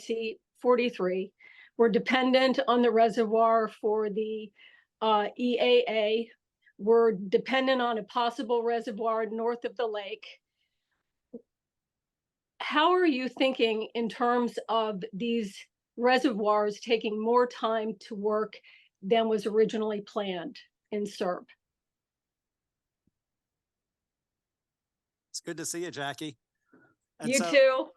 C43. We're dependent on the reservoir for the EAA. We're dependent on a possible reservoir north of the lake. How are you thinking in terms of these reservoirs taking more time to work than was originally planned in SERP? It's good to see you, Jackie. And you too.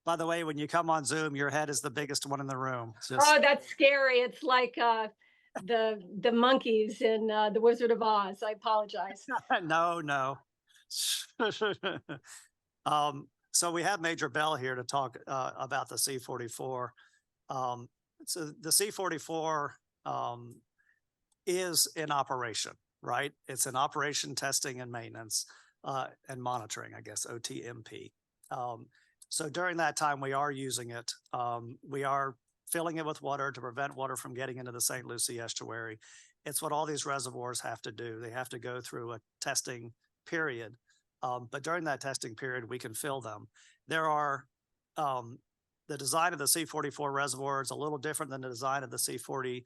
By the way, when you come on Zoom, your head is the biggest one in the room. Oh, that's scary. It's like the monkeys in The Wizard of Oz. I apologize. No. So we have Major Bell here to talk about the C44. So the C44 is in operation, right? It's in operation, testing, and maintenance, and monitoring, I guess, OTMP. So during that time, we are using it. We are filling it with water to prevent water from getting into the St. Lucie estuary. It's what all these reservoirs have to do. They have to go through a testing period. But during that testing period, we can fill them. There are, the design of the C44 reservoir is a little different than the design of the C43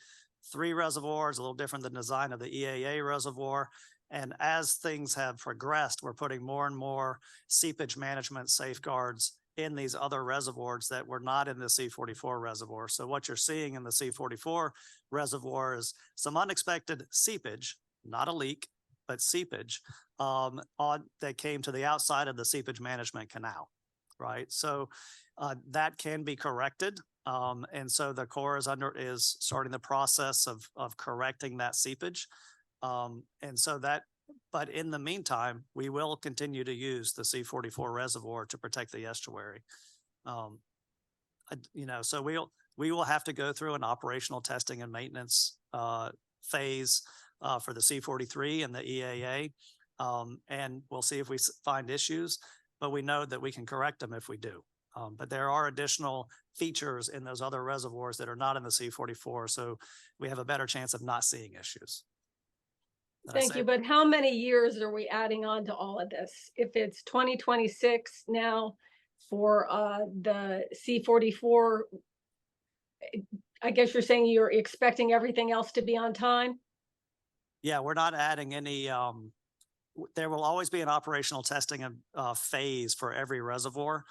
reservoir, is a little different than the design of the EAA reservoir. And as things have progressed, we're putting more and more seepage management safeguards in these other reservoirs that were not in the C44 reservoir. So what you're seeing in the C44 reservoir is some unexpected seepage, not a leak, but seepage that came to the outside of the seepage management canal, right? So that can be corrected. And so the Corps is starting the process of correcting that seepage. And so but in the meantime, we will continue to use the C44 reservoir to protect the estuary. So we will have to go through an operational testing and maintenance phase for the C43 and the EAA. And we'll see if we find issues, but we know that we can correct them if we do. But there are additional features in those other reservoirs that are not in the C44, so we have a better chance of not seeing issues. Thank you, but how many years are we adding on to all of this? If it's 2026 now for the C44, I guess you're saying you're expecting everything else to be on time? Yeah, we're not adding any, there will always be an operational testing phase for every reservoir,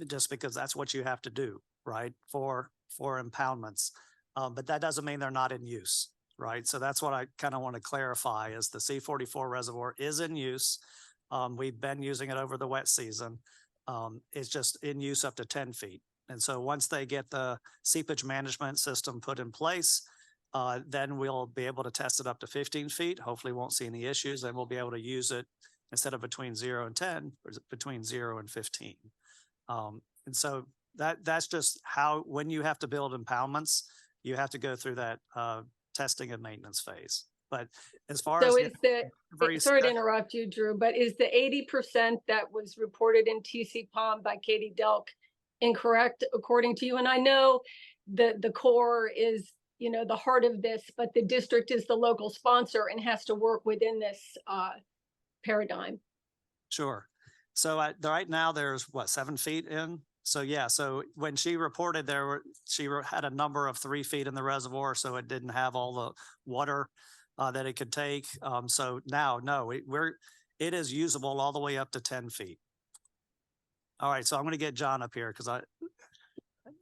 just because that's what you have to do, right, for impoundments. But that doesn't mean they're not in use, right? So that's what I kind of want to clarify is the C44 reservoir is in use. We've been using it over the wet season. It's just in use up to 10 feet. And so once they get the seepage management system put in place, then we'll be able to test it up to 15 feet. Hopefully won't see any issues, and we'll be able to use it instead of between 0 and 10, between 0 and 15. And so that's just how, when you have to build impoundments, you have to go through that testing and maintenance phase. But as far as sorry to interrupt you, Drew, but is the 80% that was reported in TC Palm by Katie Delk incorrect according to you? And I know that the Corps is, the heart of this, but the district is the local sponsor and has to work within this paradigm. Sure. So right now there's 7 feet in. So yeah, so when she reported she had a number of 3 feet in the reservoir, so it didn't have all the water that it could take. So now, no, it is usable all the way up to 10 feet. All right, so I'm going to get John up here because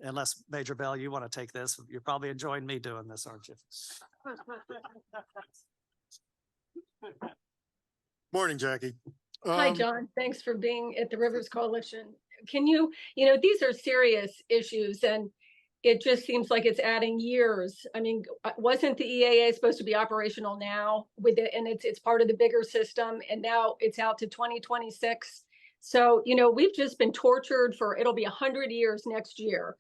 unless Major Bell, you want to take this, you're probably enjoying me doing this, aren't you? Morning, Jackie. Hi, John. Thanks for being at the Rivers Coalition. Can you, these are serious issues and it just seems like it's adding years. I mean, wasn't the EAA supposed to be operational now with it? And it's part of the bigger system and now it's out to 2026. So, we've just been tortured it'll be 100 years next year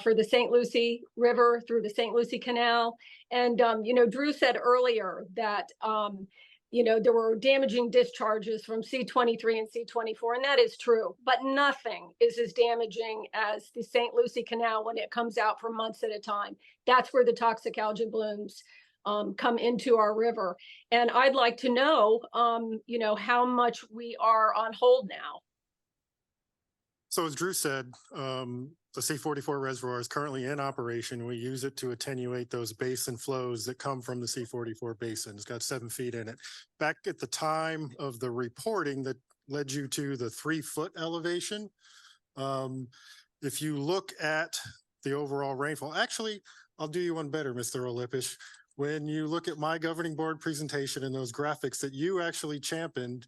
for the St. Lucie River through the St. Lucie Canal. And, Drew said earlier that, there were damaging discharges from C23 and C24, and that is true, but nothing is as damaging as the St. Lucie Canal when it comes out for months at a time. That's where the toxic algae blooms come into our river. And I'd like to know, how much we are on hold now. So as Drew said, the C44 reservoir is currently in operation. We use it to attenuate those basin flows that come from the C44 basin. It's got 7 feet in it. Back at the time of the reporting that led you to the 3-foot elevation, if you look at the overall rainfall, actually, I'll do you one better, Mr. Olipish. When you look at my governing board presentation and those graphics that you actually championed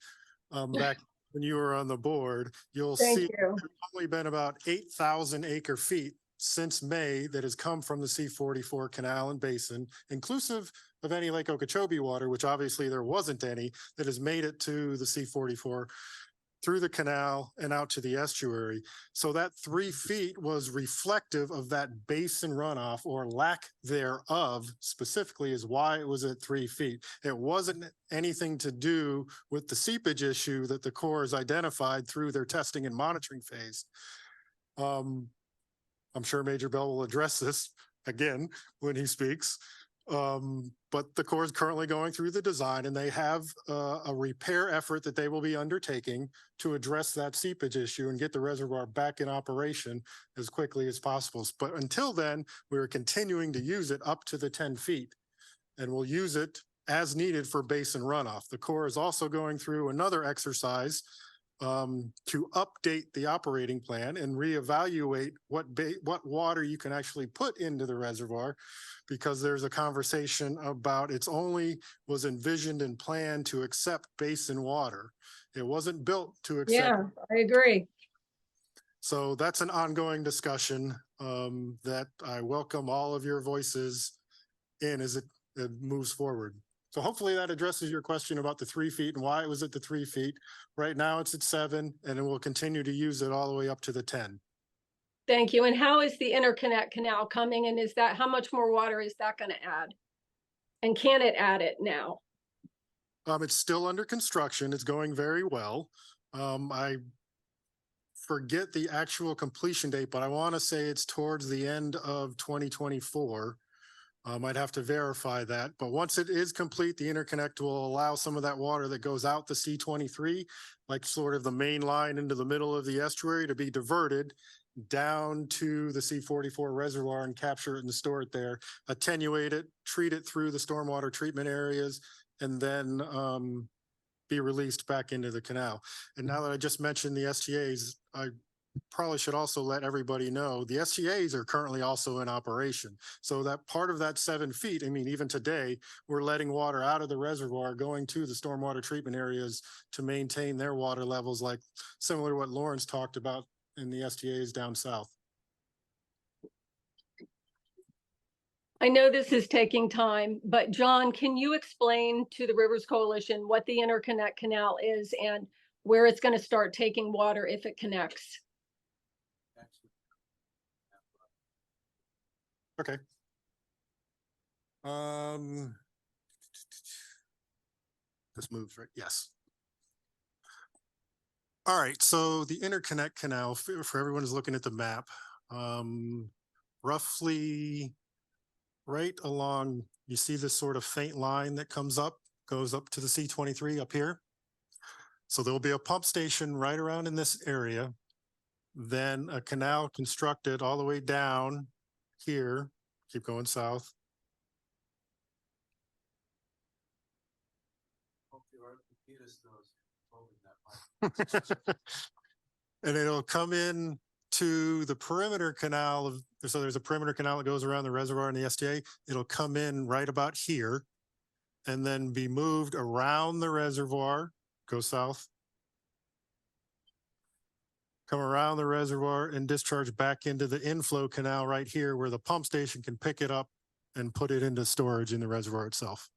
back when you were on the board, you'll see there's only been about 8,000 acre feet since May that has come from the C44 canal and basin, inclusive of any Lake Okeechobee water, which obviously there wasn't any, that has made it to the C44 through the canal and out to the estuary. So that 3 feet was reflective of that basin runoff or lack thereof specifically is why it was at 3 feet. It wasn't anything to do with the seepage issue that the Corps has identified through their testing and monitoring phase. I'm sure Major Bell will address this again when he speaks. But the Corps is currently going through the design, and they have a repair effort that they will be undertaking to address that seepage issue and get the reservoir back in operation as quickly as possible. But until then, we are continuing to use it up to the 10 feet, and we'll use it as needed for basin runoff. The Corps is also going through another exercise to update the operating plan and reevaluate what water you can actually put into the reservoir, because there's a conversation about it's only was envisioned and planned to accept basin water. It wasn't built to accept. Yeah, I agree. So that's an ongoing discussion that I welcome all of your voices in as it moves forward. So hopefully that addresses your question about the 3 feet and why it was at the 3 feet. Right now it's at 7, and then we'll continue to use it all the way up to the 10. Thank you. And how is the interconnect canal coming? And is that, how much more water is that going to add? And can it add it now? It's still under construction. It's going very well. I forget the actual completion date, but I want to say it's towards the end of 2024. I'd have to verify that, but once it is complete, the interconnect will allow some of that water that goes out the C-23, like sort of the main line into the middle of the estuary, to be diverted down to the C-44 reservoir and capture it and store it there, attenuate it, treat it through the stormwater treatment areas, and then be released back into the canal. And now that I just mentioned the STAs, I probably should also let everybody know the STAs are currently also in operation. So that part of that 7 feet, I mean, even today, we're letting water out of the reservoir going to the stormwater treatment areas to maintain their water levels, like similar to what Lawrence talked about in the STAs down south. I know this is taking time, but John, can you explain to the Rivers Coalition what the interconnect canal is and where it's going to start taking water if it connects? Okay. This moves, right? Yes. All right, so the interconnect canal, for everyone who's looking at the map, roughly right along, you see this sort of faint line that comes up, goes up to the C-23 up here. So there'll be a pump station right around in this area, then a canal constructed all the way down here, keep going south. And it'll come in to the perimeter canal so there's a perimeter canal that goes around the reservoir in the STA. It'll come in right about here and then be moved around the reservoir, go south, come around the reservoir and discharge back into the inflow canal right here, where the pump station can pick it up and put it into storage in the reservoir itself.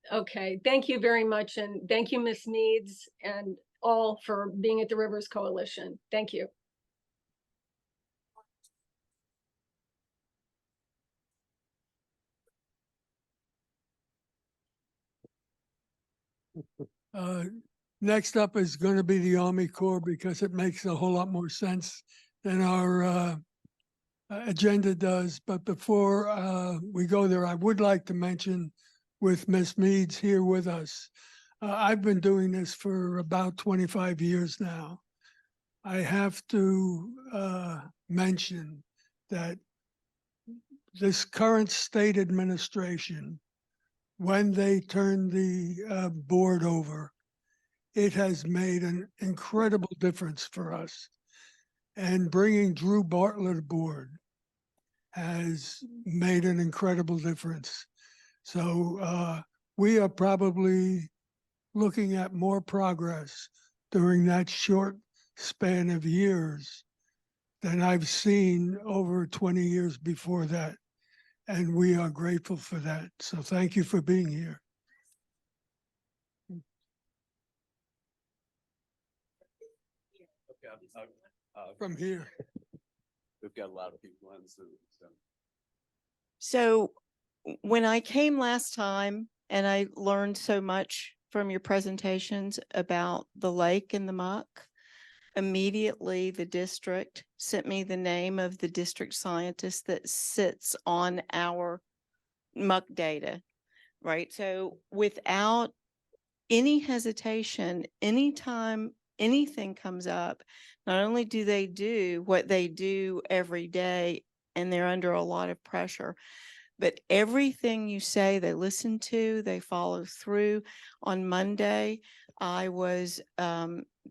Okay, thank you very much. And thank you, Ms. Needs, and all for being at the Rivers Coalition. Thank you. Next up is going to be the Army Corps, because it makes a whole lot more sense than our agenda does. But before we go there, I would like to mention, with Ms. Meads here with us, I've been doing this for about 25 years now. I have to mention that this current state administration, when they turned the board over, it has made an incredible difference for us. And bringing Drew Bartlett aboard has made an incredible difference. So we are probably looking at more progress during that short span of years than I've seen over 20 years before that. And we are grateful for that. So thank you for being here. From here. We've got a lot of people on Zoom. So when I came last time, and I learned so much from your presentations about the lake and the muck, immediately the district sent me the name of the district scientist that sits on our muck data, right? So without any hesitation, anytime anything comes up, not only do they do what they do every day and they're under a lot of pressure, but everything you say, they listen to, they follow through. On Monday,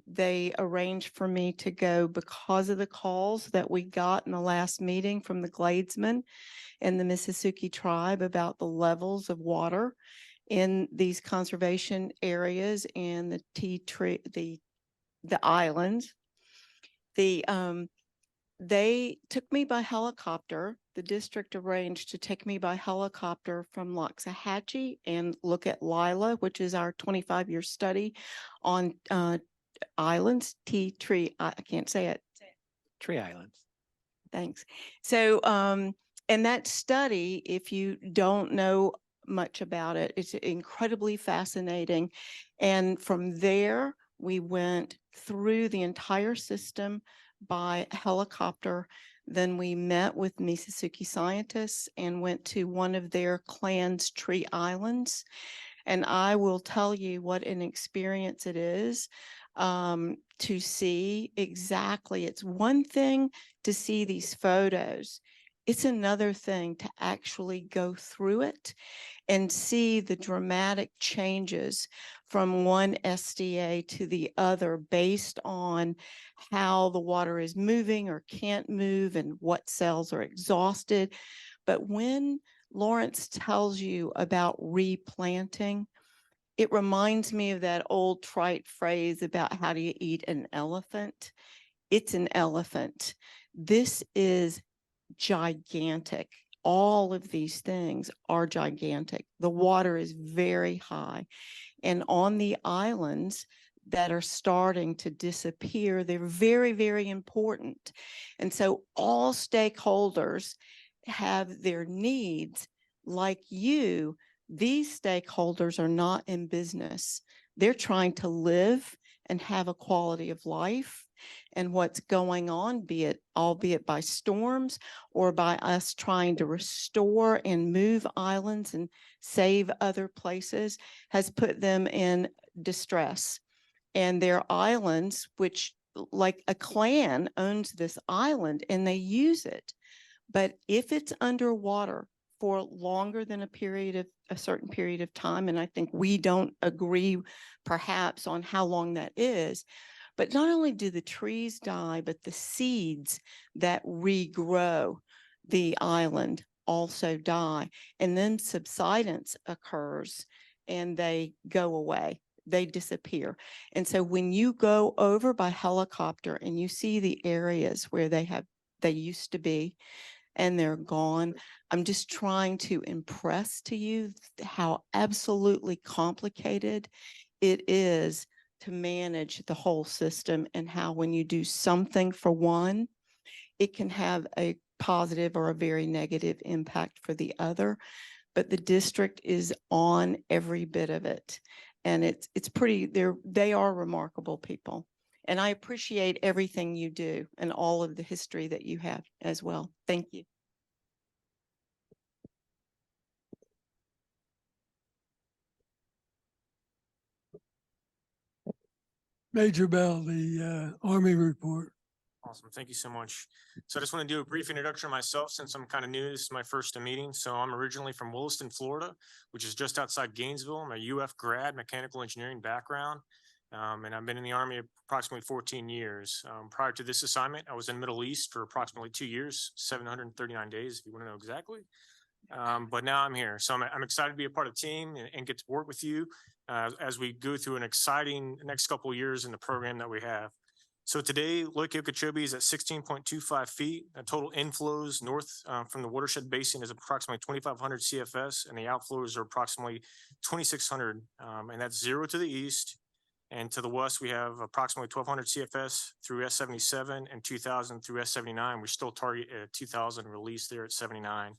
they arranged for me to go because of the calls that we got in the last meeting from the Gladesmen and the Mississippi tribe about the levels of water in these conservation areas and the tea tree, the islands. They took me by helicopter. The district arranged to take me by helicopter from Loxahatchee and look at Lila, which is our 25-year study on islands, tea tree, I can't say it. Tree Islands. Thanks. So, and that study, if you don't know much about it, it's incredibly fascinating. And from there, we went through the entire system by helicopter. Then we met with Mississippi scientists and went to one of their clans' tree islands. And I will tell you what an experience it is to see exactly. It's one thing to see these photos. It's another thing to actually go through it and see the dramatic changes from one SDA to the other based on how the water is moving or can't move and what cells are exhausted. But when Lawrence tells you about replanting, it reminds me of that old trite phrase about how do you eat an elephant? It's an elephant. This is gigantic. All of these things are gigantic. The water is very high. And on the islands that are starting to disappear, they're very, very important. And so all stakeholders have their needs. Like you, these stakeholders are not in business. They're trying to live and have a quality of life. And what's going on, albeit by storms or by us trying to restore and move islands and save other places, has put them in distress. And their islands, which like a clan owns this island and they use it. But if it's underwater for longer than a certain period of time, and I think we don't agree perhaps on how long that is, but not only do the trees die, but the seeds that regrow the island also die. And then subsidence occurs and they go away. They disappear. And so when you go over by helicopter and you see the areas where they used to be and they're gone, I'm just trying to impress to you how absolutely complicated it is to manage the whole system and how when you do something for one, it can have a positive or a very negative impact for the other. But the district is on every bit of it. And it's pretty, they are remarkable people. And I appreciate everything you do and all of the history that you have as well. Thank you. Major Bell, the Army report. Awesome. Thank you so much. So I just want to do a brief introduction of myself since I'm kind of new. This is my first meeting. So I'm originally from Williston, Florida, which is just outside Gainesville. I'm a UF grad, mechanical engineering background. And I've been in the Army approximately 14 years. Prior to this assignment, I was in Middle East for approximately 2 years, 739 days, if you want to know exactly. But now I'm here. So I'm excited to be a part of the team and get to work with you as we go through an exciting next couple of years in the program that we have. So today, Lake Okeechobee is at 16.25 feet. The total inflows north from the watershed basin is approximately 2,500 CFS, and the outflows are approximately 2,600. And that's 0 to the east. And to the west, we have approximately 1,200 CFS through S77 and 2,000 through S79. We still target a 2,000 release there at 79.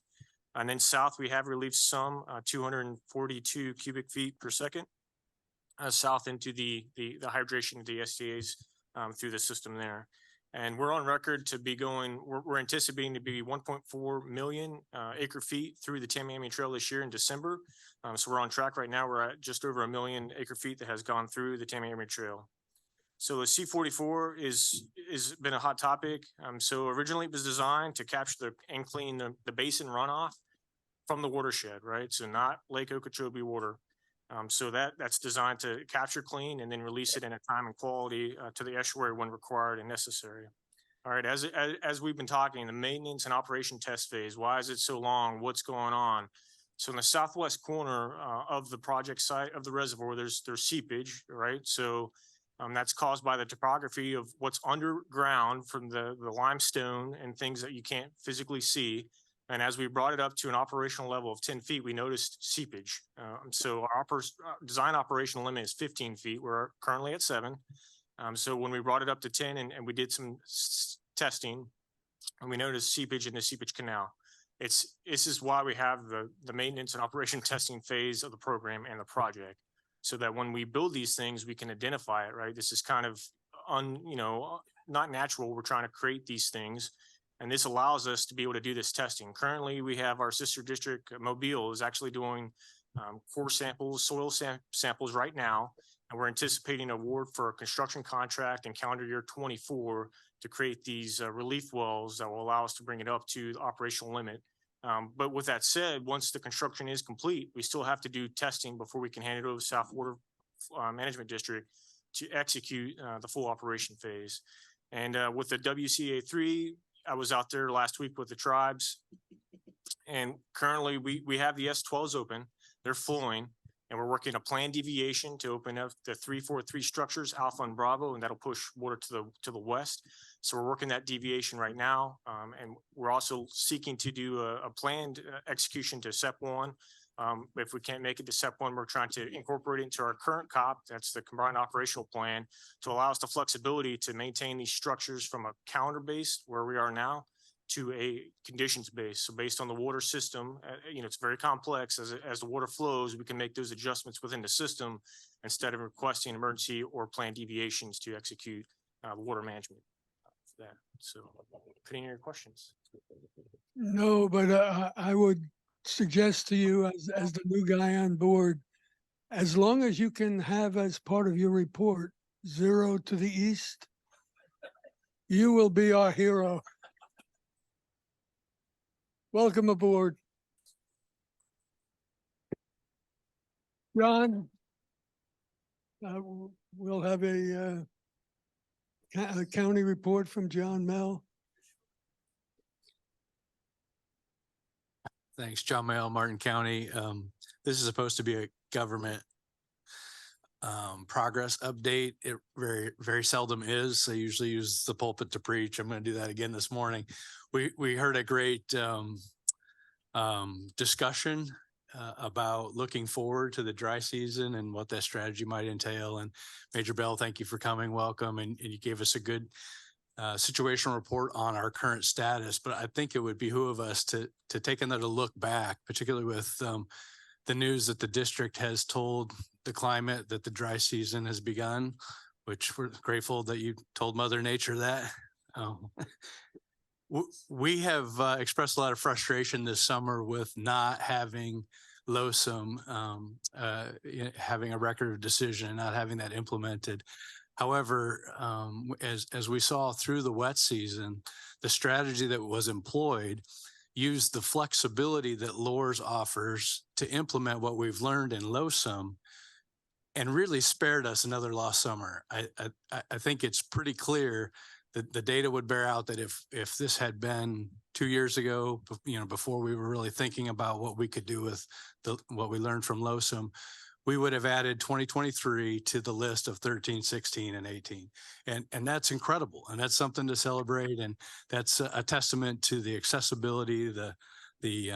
And then south, we have relieved some 242 cubic feet per second south into the hydration of the SDA's through the system there. And we're on record to be going, we're anticipating to be 1.4 million acre feet through the Tamiami Trail this year in December. So we're on track right now. We're at just over 1 million acre feet that has gone through the Tamiami Trail. So the C44 is been a hot topic. So originally it was designed to capture and clean the basin runoff from the watershed, right? So not Lake Okeechobee water. So that's designed to capture, clean, and then release it in a time and quality to the estuary when required and necessary. All right, as we've been talking, the maintenance and operation test phase, why is it so long? What's going on? So in the southwest corner of the project site of the reservoir, there's seepage, right? So that's caused by the topography of what's underground from the limestone and things that you can't physically see. And as we brought it up to an operational level of 10 feet, we noticed seepage. So our design operational limit is 15 feet. We're currently at 7. So when we brought it up to 10 and we did some testing, and we noticed seepage in the seepage canal. This is why we have the maintenance and operation testing phase of the program and the project, so that when we build these things, we can identify it, right? This is kind of not natural. We're trying to create these things. And this allows us to be able to do this testing. Currently, we have our sister district, Mobile, is actually doing core samples, soil samples right now. And we're anticipating award for a construction contract in calendar year 24 to create these relief wells that will allow us to bring it up to the operational limit. But with that said, once the construction is complete, we still have to do testing before we can hand it over to South Water Management District to execute the full operation phase. And with the WCA3, I was out there last week with the tribes, and currently we have the S12s open. They're flowing, and we're working a planned deviation to open up the 343 structures, Alpha and Bravo, and that'll push water to the west. So we're working that deviation right now, and we're also seeking to do a planned execution to SEP1. If we can't make it to SEP1, we're trying to incorporate it into our current COP. That's the combined operational plan, to allow us the flexibility to maintain these structures from a calendar base where we are now to a conditions base. So based on the water system, it's very complex. As the water flows, we can make those adjustments within the system instead of requesting emergency or planned deviations to execute water management for that. So, any of your questions? No, but I would suggest to you as the new guy on board, as long as you can have as part of your report 0 to the east, you will be our hero. Welcome aboard. John, we'll have a county report from John Mel. Thanks, John Mayle, Martin County. This is supposed to be a government progress update. It very seldom is. I usually use the pulpit to preach. I'm going to do that again this morning. We heard a great discussion about looking forward to the dry season and what that strategy might entail. And Major Bell, thank you for coming. Welcome. And you gave us a good situational report on our current status, but I think it would behoove us to take another look back, particularly with the news that the district has told the climate that the dry season has begun, which we're grateful that you told Mother Nature that. We have expressed a lot of frustration this summer with not having LOSUM having a record of decision and not having that implemented. However, as we saw through the wet season, the strategy that was employed used the flexibility that LORS offers to implement what we've learned in LOSUM and really spared us another lost summer. I think it's pretty clear that the data would bear out that if this had been 2 years ago, before we were really thinking about what we could do with what we learned from LOSUM, we would have added 2023 to the list of 13, 16, and 18. And that's incredible. And that's something to celebrate. And that's a testament to the accessibility, the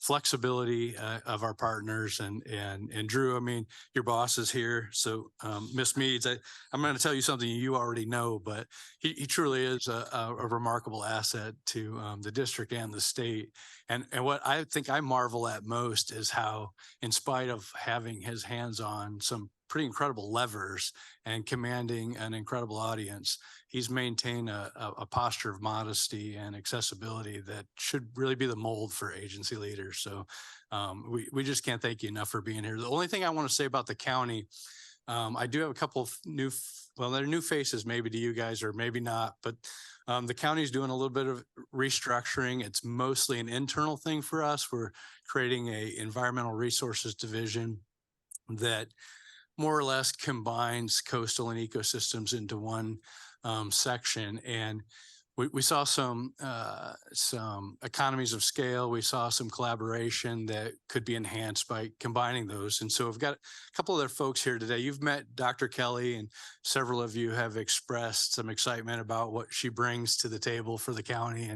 flexibility of our partners. And Drew, I mean, your boss is here. So Ms. Meads, I'm going to tell you something you already know, but he truly is a remarkable asset to the district and the state. And what I think I marvel at most is how, in spite of having his hands on some pretty incredible levers and commanding an incredible audience. He's maintained a posture of modesty and accessibility that should really be the mold for agency leaders. So we just can't thank you enough for being here. The only thing I want to say about the county, I do have a couple of well, they're new faces maybe to you guys or maybe not, but the county's doing a little bit of restructuring. It's mostly an internal thing for us. We're creating a environmental resources division that more or less combines coastal and ecosystems into one section. And we saw some economies of scale. We saw some collaboration that could be enhanced by combining those. And so we've got a couple other folks here today. You've met Dr. Kelly, and several of you have expressed some excitement about what she brings to the table for the county.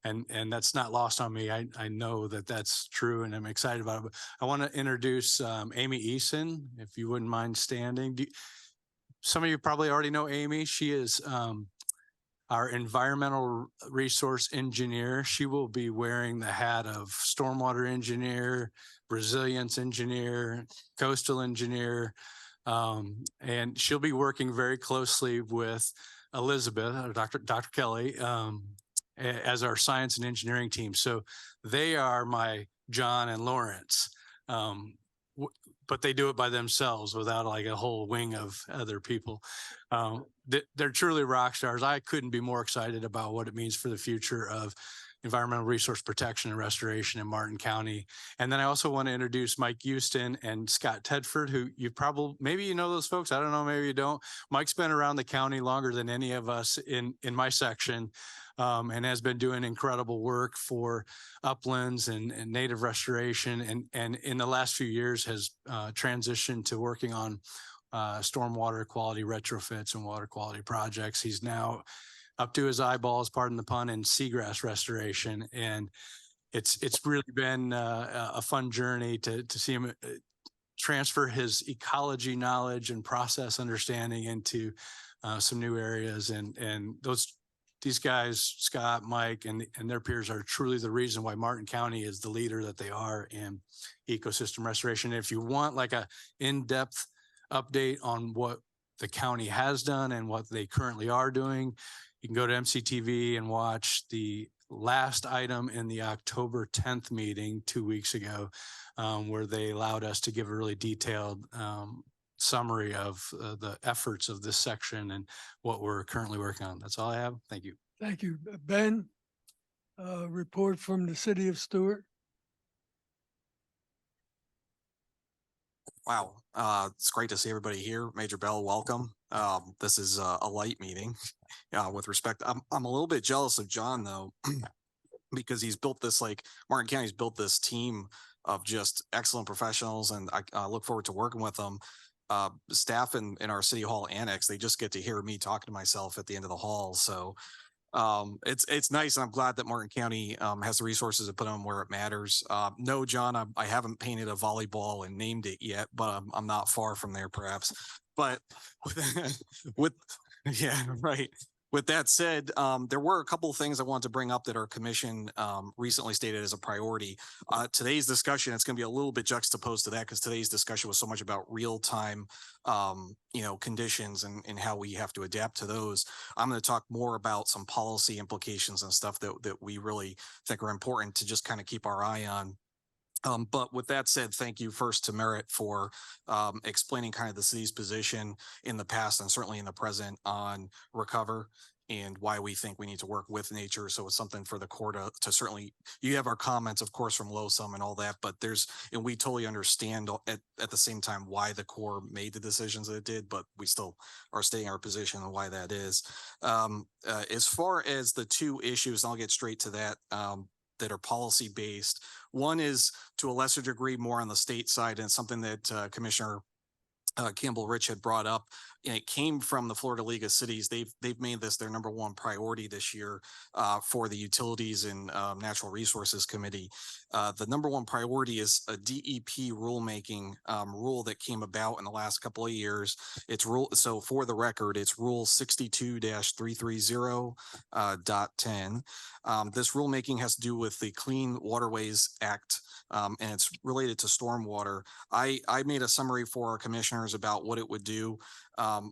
And that's not lost on me. I know that that's true, and I'm excited about it. But I want to introduce Amy Eason, if you wouldn't mind standing. Some of you probably already know Amy. She is our environmental resource engineer. She will be wearing the hat of stormwater engineer, resilience engineer, coastal engineer, and she'll be working very closely with Elizabeth, or Dr. Kelly, as our science and engineering team. So they are my John and Lawrence, but they do it by themselves without like a whole wing of other people. They're truly rock stars. I couldn't be more excited about what it means for the future of environmental resource protection and restoration in Martin County. And then I also want to introduce Mike Houston and Scott Tedford, who you probably, maybe you know those folks. I don't know, maybe you don't. Mike's been around the county longer than any of us in my section, and has been doing incredible work for uplands and native restoration. And in the last few years has transitioned to working on stormwater quality retrofits and water quality projects. He's now up to his eyeballs, pardon the pun, in seagrass restoration. And it's really been a fun journey to see him transfer his ecology knowledge and process understanding into some new areas. And these guys, Scott, Mike, and their peers are truly the reason why Martin County is the leader that they are in ecosystem restoration. If you want like a in-depth update on what the county has done and what they currently are doing, you can go to MCTV and watch the last item in the October 10th meeting 2 weeks ago, where they allowed us to give a really detailed summary of the efforts of this section and what we're currently working on. That's all I have. Thank you. Thank you. Ben, report from the city of Stewart. Wow. It's great to see everybody here. Major Bell, welcome. This is a light meeting. With respect, I'm a little bit jealous of John though, because he's built this, like Martin County's built this team of just excellent professionals, and I look forward to working with them. Staff in our city hall annex, they just get to hear me talking to myself at the end of the hall. So it's nice, and I'm glad that Martin County has the resources to put them where it matters. No, John, I haven't painted a volleyball and named it yet, but I'm not far from there, perhaps. But with yeah, right. With that said, there were a couple of things I wanted to bring up that our commission recently stated as a priority. Today's discussion, it's going to be a little bit juxtaposed to that because today's discussion was so much about real-time, conditions and how we have to adapt to those. I'm going to talk more about some policy implications and stuff that we really think are important to just kind of keep our eye on. But with that said, thank you first to Merritt for explaining kind of the city's position in the past and certainly in the present on recover and why we think we need to work with nature. So it's something for the Corps to certainly, you have our comments, of course, from LOSUM and all that, but and we totally understand at the same time why the Corps made the decisions that it did, but we still are stating our position on why that is. As far as the two issues, and I'll get straight to that, that are policy based. One is to a lesser degree more on the state side, and something that Commissioner Campbell Rich had brought up, and it came from the Florida League of Cities. They've made this their number one priority this year for the Utilities and Natural Resources Committee. The number one priority is a DEP rulemaking rule that came about in the last couple of years. It's so for the record, it's Rule 62-330.10. This rulemaking has to do with the Clean Waterways Act, and it's related to stormwater. I made a summary for our commissioners concerns about what it would do.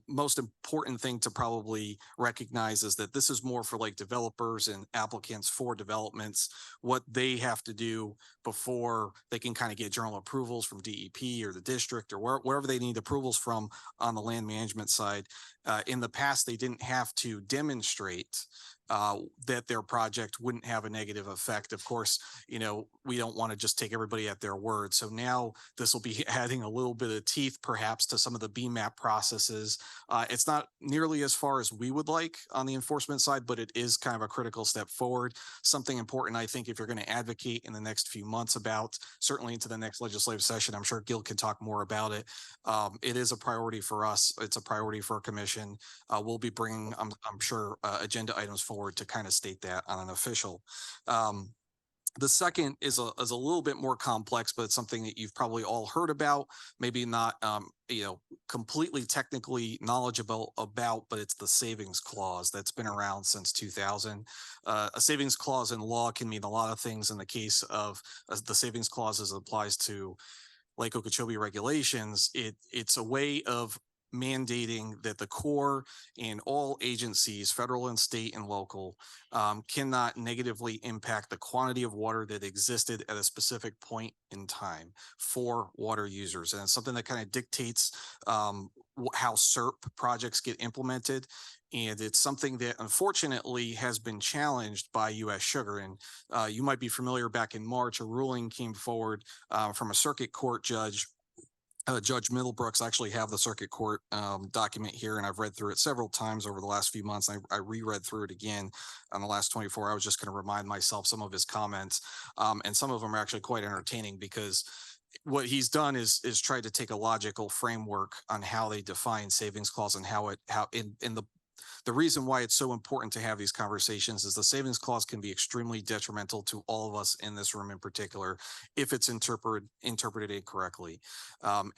Most important thing to probably recognize is that this is more for like developers and applicants for developments, what they have to do before they can kind of get general approvals from DEP or the district or wherever they need approvals from on the land management side. In the past, they didn't have to demonstrate that their project wouldn't have a negative effect. Of course, you know, we don't want to just take everybody at their word. So now this will be adding a little bit of teeth perhaps to some of the BMAP processes. It's not nearly as far as we would like on the enforcement side, but it is kind of a critical step forward. Something important, I think, if you're going to advocate in the next few months about, certainly into the next legislative session, I'm sure Gil can talk more about it. It is a priority for us. It's a priority for our commission. We'll be bringing, I'm sure, agenda items forward to kind of state that on an official. The second is a little bit more complex, but it's something that you've probably all heard about, maybe not, you know, completely technically knowledgeable about, but it's the savings clause that's been around since 2000. A savings clause in law can mean a lot of things. In the case of the savings clause as it applies to Lake Okeechobee regulations, it's a way of mandating that the Corps and all agencies, federal and state and local, cannot negatively impact the quantity of water that existed at a specific point in time for water users. And it's something that kind of dictates how SERP projects get implemented. And it's something that unfortunately has been challenged by U.S. Sugar. And you might be familiar, back in March, a ruling came forward from a circuit court judge. Judge Middlebrooks. I actually have the circuit court document here, and I've read through it several times over the last few months. I reread through it again on the last 24 hours, just going to remind myself some of his comments. And some of them are actually quite entertaining, because what he's done is tried to take a logical framework on how they define savings clause and how in the reason why it's so important to have these conversations is the savings clause can be extremely detrimental to all of us in this room in particular if it's interpreted incorrectly.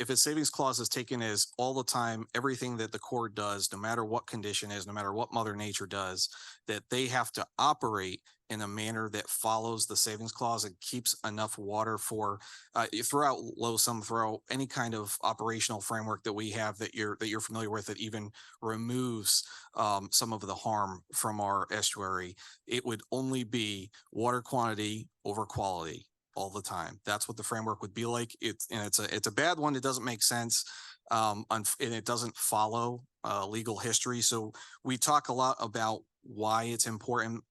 If a savings clause is taken as all the time, everything that the Corps does, no matter what condition is, no matter what Mother Nature does, that they have to operate in a manner that follows the savings clause and keeps enough water for throughout LOSUM, throughout any kind of operational framework that we have that you're familiar with, that even removes some of the harm from our estuary. It would only be water quantity over quality all the time. That's what the framework would be like. It's a bad one. It doesn't make sense. And it doesn't follow legal history. So we talk a lot about why it's important.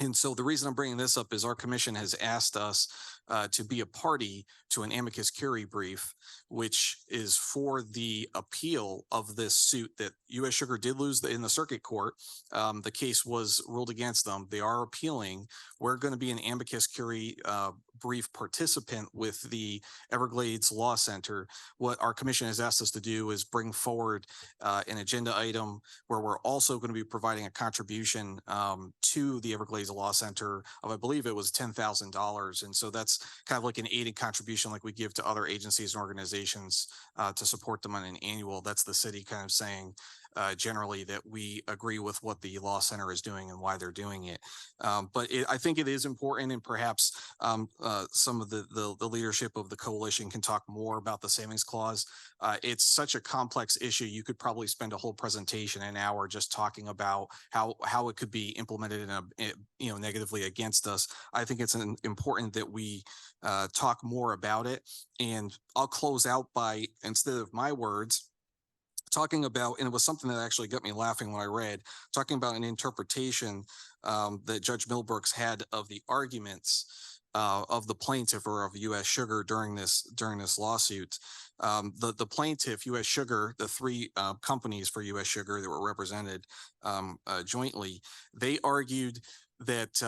And so the reason I'm bringing this up is our commission has asked us to be a party to an amicus curiae brief, which is for the appeal of this suit that U.S. Sugar did lose in the circuit court. The case was ruled against them. They are appealing. We're going to be an amicus curiae brief participant with the Everglades Law Center. What our commission has asked us to do is bring forward an agenda item where we're also going to be providing a contribution to the Everglades Law Center of, I believe it was $10,000. And so that's kind of like an aided contribution like we give to other agencies and organizations to support them on an annual. That's the city kind of saying generally that we agree with what the law center is doing and why they're doing it. But I think it is important, and perhaps some of the leadership of the coalition can talk more about the savings clause. It's such a complex issue. You could probably spend a whole presentation, an hour, just talking about how it could be implemented negatively against us. I think it's important that we talk more about it. And I'll close out by, instead of my words, talking about, and it was something that actually got me laughing when I read, talking about an interpretation that Judge Middlebrooks had of the arguments of the plaintiff or of U.S. Sugar during this lawsuit. The plaintiff, U.S. Sugar, the three companies for U.S. Sugar that were represented jointly, they argued that,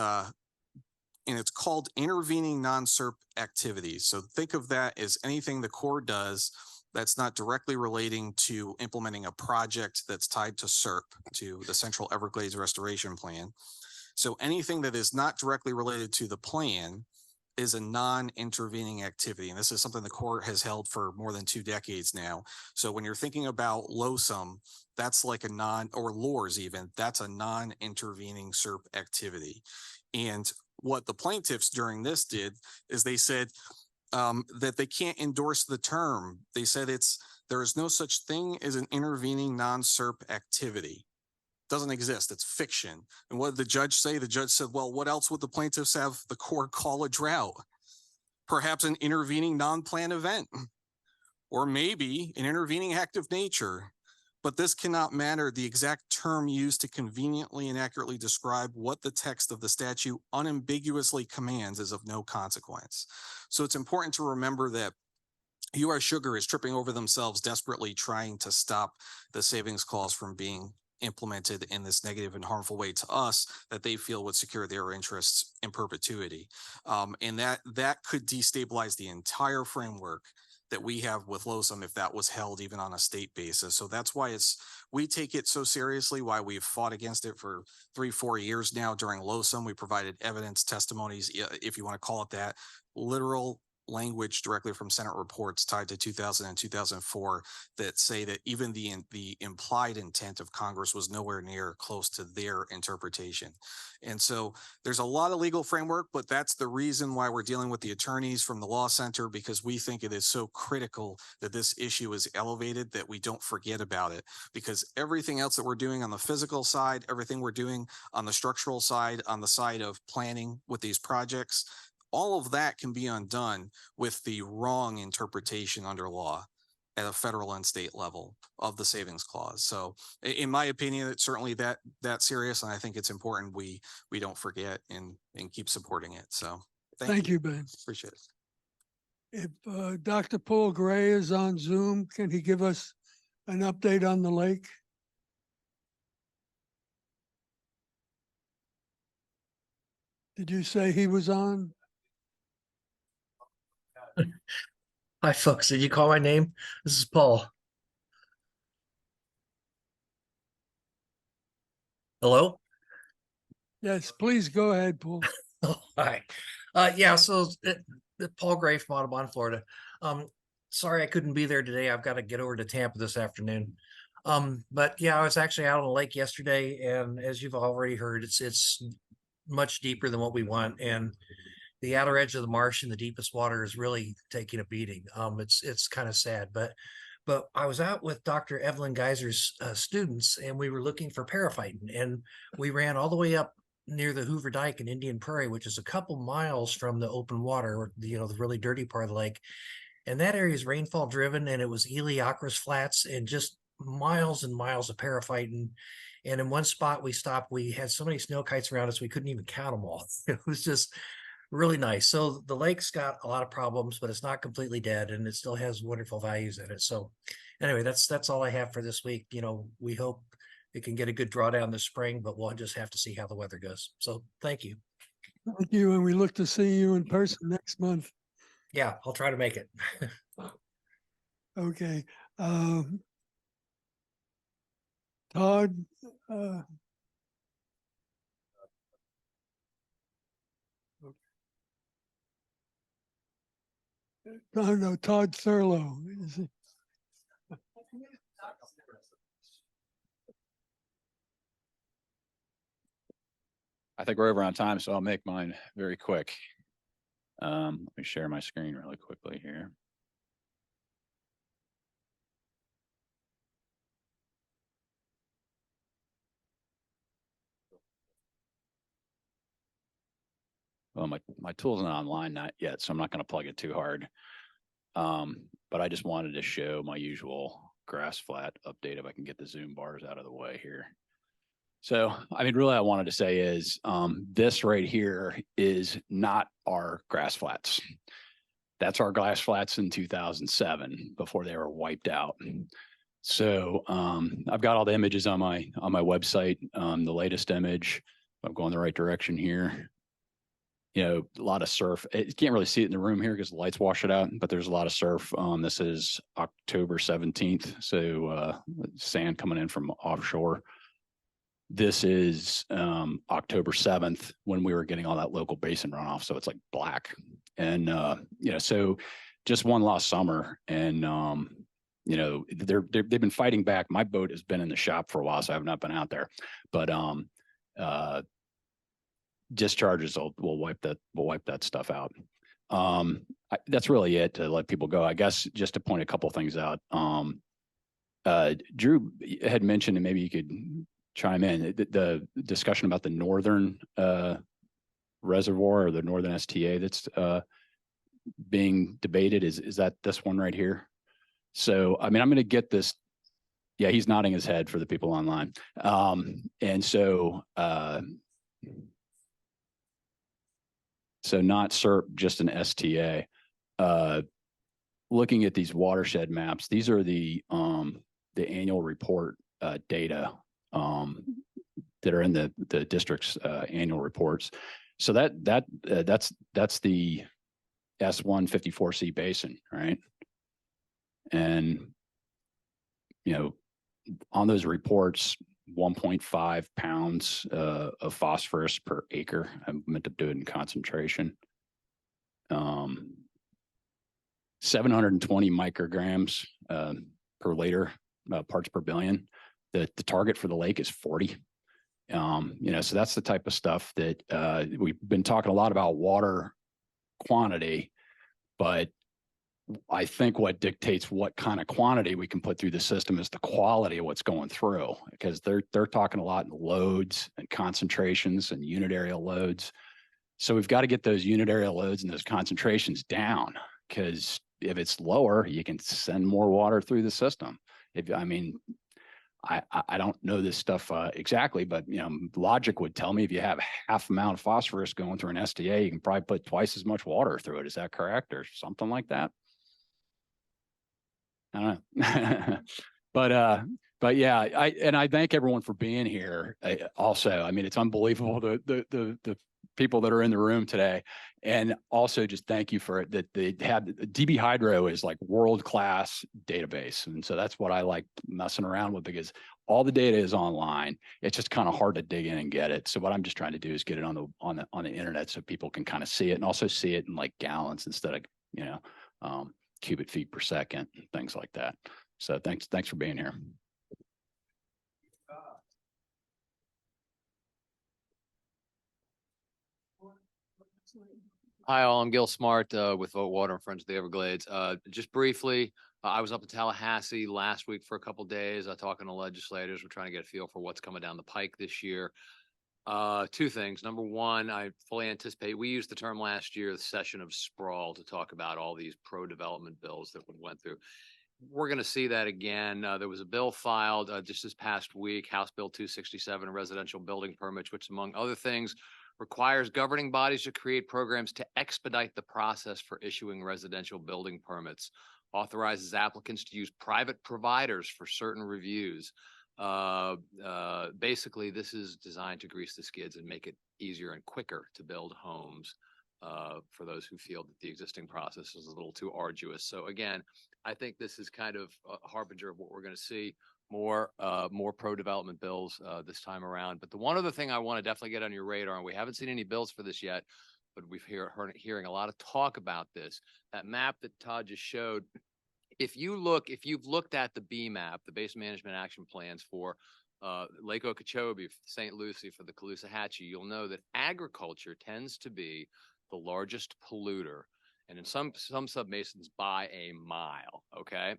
and it's called intervening non-SERP activities. So think of that as anything the Corps does that's not directly relating to implementing a project that's tied to SERP, to the Central Everglades Restoration Plan. So anything that is not directly related to the plan is a non-intervening activity. And this is something the Corps has held for more than 2 decades now. So when you're thinking about LOSUM, that's like a or LORS even, that's a non-intervening SERP activity. And what the plaintiffs during this did is they said, that they can't endorse the term. They said there is no such thing as an intervening non-SERP activity. Doesn't exist. It's fiction. And what did the judge say? The judge said, well, what else would the plaintiffs have the court call a drought? Perhaps an intervening non-planned event, or maybe an intervening act of nature. But this cannot matter. The exact term used to conveniently and accurately describe what the text of the statute unambiguously commands is of no consequence. So it's important to remember that U.S. Sugar is tripping over themselves, desperately trying to stop the savings clause from being implemented in this negative and harmful way to us that they feel would secure their interests in perpetuity. And that could destabilize the entire framework that we have with LOSUM if that was held even on a state basis. So that's why we take it so seriously, why we've fought against it for 3-4 years now. During LOSUM, we provided evidence, testimonies, if you want to call it that, literal language directly from Senate reports tied to 2000 and 2004 that say that even the implied intent of Congress was nowhere near close to their interpretation. And so there's a lot of legal framework, but that's the reason why we're dealing with the attorneys from the Law Center, because we think it is so critical that this issue is elevated that we don't forget about it, because everything else that we're doing on the physical side, everything we're doing on the structural side, on the side of planning with these projects, all of that can be undone with the wrong interpretation under law at a federal and state level of the savings clause. So in my opinion, it's certainly that serious. And I think it's important we don't forget and keep supporting it. So Thank you, Ben. Appreciate it. If Dr. Paul Gray is on Zoom, can he give us an update on the lake? Did you say he was on? Hi, folks. Did you call my name? This is Paul. Hello? Yes, please go ahead, Paul. Oh, hi. Yeah, so Paul Gray from Audubon, Florida. Sorry I couldn't be there today. I've got to get over to Tampa this afternoon. But yeah, I was actually out on the lake yesterday, and as you've already heard, it's much deeper than what we want. And the outer edge of the marsh and the deepest water is really taking a beating. It's kind of sad, but I was out with Dr. Evelyn Geiser's students, and we were looking for paraphyton, and we ran all the way up near the Hoover Dike in Indian Prairie, which is a couple miles from the open water, the really dirty part of the lake. And that area is rainfall driven, and it was Eliacris flats and just miles and miles of paraphyton. And in one spot we stopped, we had so many snow kites around us, we couldn't even count them all. It was just really nice. So the lake's got a lot of problems, but it's not completely dead, and it still has wonderful values in it. So anyway, that's all I have for this week. We hope it can get a good drawdown this spring, but we'll just have to see how the weather goes. So thank you. Thank you, and we look to see you in person next month. Yeah, I'll try to make it. Okay. Todd, no, Todd Thurlow. I think we're over on time, so I'll make mine very quick. Let me share my screen really quickly here. Well, my tool's not online not yet, so I'm not going to plug it too hard. But I just wanted to show my usual grass flat update if I can get the Zoom bars out of the way here. So, I mean, really, I wanted to say is this right here is not our grass flats. That's our grass flats in 2007 before they were wiped out. So I've got all the images on my website. The latest image, I'm going the right direction here. A lot of surf. You can't really see it in the room here because the lights wash it out, but there's a lot of surf. This is October 17th. So sand coming in from offshore. This is October 7th when we were getting all that local basin runoff. So it's like black. And, so just one last summer. And, they've been fighting back. My boat has been in the shop for a while, so I have not been out there. But discharges will wipe that stuff out. That's really it to let people go. I guess just to point a couple things out. Drew had mentioned, and maybe you could chime in, the discussion about the northern reservoir or the northern STA that's being debated. Is that this one right here? So, I mean, I'm going to get this. Yeah, he's nodding his head for the people online. And so, so not SERP, just an STA. Looking at these watershed maps, these are the annual report data that are in the district's annual reports. So that's the S154C basin, right? And you know, on those reports, 1.5 pounds of phosphorus per acre. I meant to do it in concentration. 720 micrograms per liter, parts per billion. The target for the lake is 40. You know, so that's the type of stuff that we've been talking a lot about water quantity, but I think what dictates what kind of quantity we can put through the system is the quality of what's going through, because they're talking a lot in loads and concentrations and unit area loads. So we've got to get those unit area loads and those concentrations down, because if it's lower, you can send more water through the system. I mean, I don't know this stuff exactly, but you know, logic would tell me if you have half amount of phosphorus going through an STA, you can probably put twice as much water through it. Is that correct, or something like that? I don't know. but yeah, I thank everyone for being here. Also, I mean, it's unbelievable the people that are in the room today, and also just thank you for it that they had. DB Hydro is like world-class database, and so that's what I like messing around with, because all the data is online. It's just kind of hard to dig in and get it. So what I'm just trying to do is get it on the internet so people can kind of see it, and also see it in like gallons instead of, you know, cubic feet per second, things like that. So thanks for being here. Hi, all. I'm Gil Smart with Vote Water and Friends of the Everglades. Just briefly, I was up in Tallahassee last week for a couple days, talking to legislators. We're trying to get a feel for what's coming down the pike this year. Two things. Number one, I fully anticipate, we used the term last year, the session of sprawl, to talk about all these pro-development bills that we went through. We're going to see that again. There was a bill filed just this past week, House Bill 267, residential building permits, which, among other things, requires governing bodies to create programs to expedite the process for issuing residential building permits, authorizes applicants to use private providers for certain reviews. Basically, this is designed to grease the skids and make it easier and quicker to build homes for those who feel that the existing process is a little too arduous. So again, I think this is kind of a harbinger of what we're going to see, more pro-development bills this time around. But the one other thing I want to definitely get on your radar, and we haven't seen any bills for this yet, but we've hearing a lot of talk about this. That map that Todd just showed, if you've looked at the B map, the base management action plans for Lake Okeechobee, St. Lucie, for the Caloosahatchee, you'll know that agriculture tends to be the largest polluter, and in some subbasins by a mile. Okay,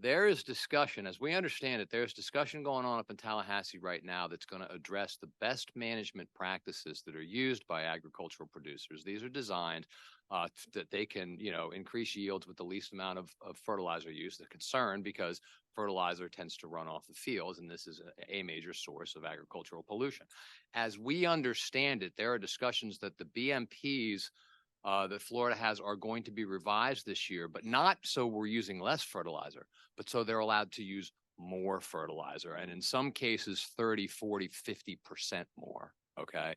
there is discussion, as we understand it, there's discussion going on up in Tallahassee right now that's going to address the best management practices that are used by agricultural producers. These are designed that they can, you know, increase yields with the least amount of fertilizer use. The concern, because fertilizer tends to run off the fields, and this is a major source of agricultural pollution. As we understand it, there are discussions that the BMPs that Florida has are going to be revised this year, but not so we're using less fertilizer, but so they're allowed to use more fertilizer, and in some cases 30, 40, 50% more. Okay.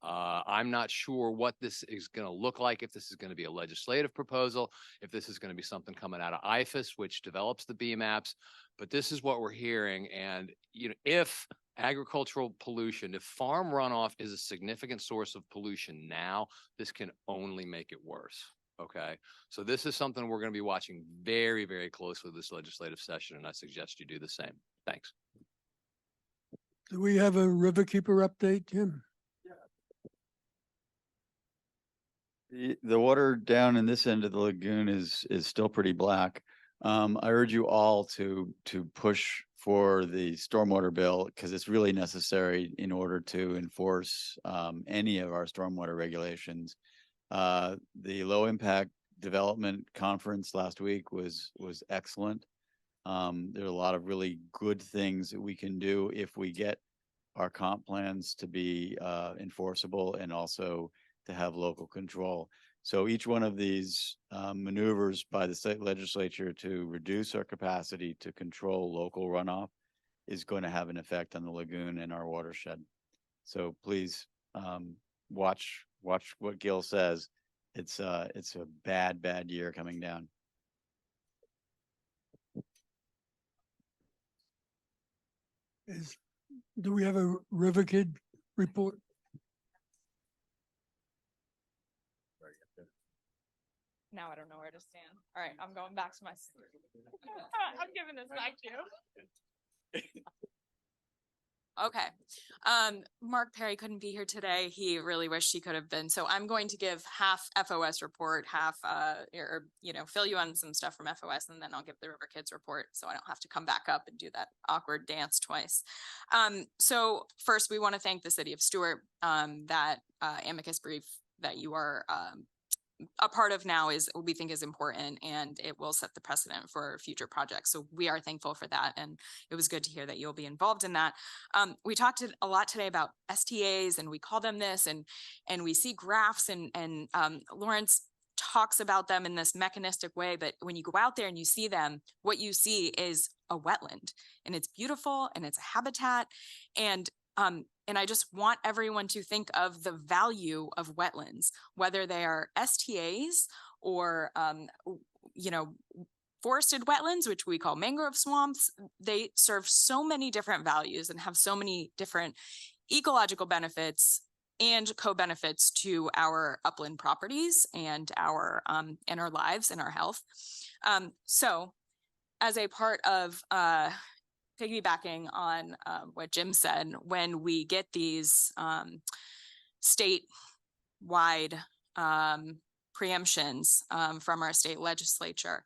I'm not sure what this is going to look like, if this is going to be a legislative proposal, if this is going to be something coming out of IFAS, which develops the BMAPs, but this is what we're hearing. And, you know, if agricultural pollution, if farm runoff is a significant source of pollution now, this can only make it worse. Okay. So this is something we're going to be watching very, very closely this legislative session, and I suggest you do the same. Thanks. Do we have a Riverkeeper update, Jim? The water down in this end of the lagoon is still pretty black. I urge you all to push for the stormwater bill because it's really necessary in order to enforce any of our stormwater regulations. The low impact development conference last week was excellent. There are a lot of really good things that we can do if we get our comp plans to be enforceable and also to have local control. So each one of these maneuvers by the state legislature to reduce our capacity to control local runoff is going to have an effect on the lagoon and our watershed. So please watch what Gil says. It's a bad year coming down. Do we have a River Kid report? Now I don't know where to stand. All right, I'm going back to my. I'm giving this back to you. Okay. Mark Perry couldn't be here today. He really wished he could have been. So I'm going to give half FOS report, half, or, fill you on some stuff from FOS, and then I'll give the River Kids report so I don't have to come back up and do that awkward dance twice. So first, we want to thank the city of Stewart, that amicus brief that you are a part of now is we think is important, and it will set the precedent for future projects. So we are thankful for that. And it was good to hear that you'll be involved in that. We talked a lot today about STAs, and we call them this, and we see graphs, and Lawrence talks about them in this mechanistic way. But when you go out there and you see them, what you see is a wetland, and it's beautiful, and it's a habitat. And I just want everyone to think of the value of wetlands, whether they are STAs or, forested wetlands, which we call mangrove swamps. They serve so many different values and have so many different ecological benefits and co-benefits to our upland properties and our lives and our health. So as a part of, piggybacking on what Jim said, when we get these statewide preemptions from our state legislature,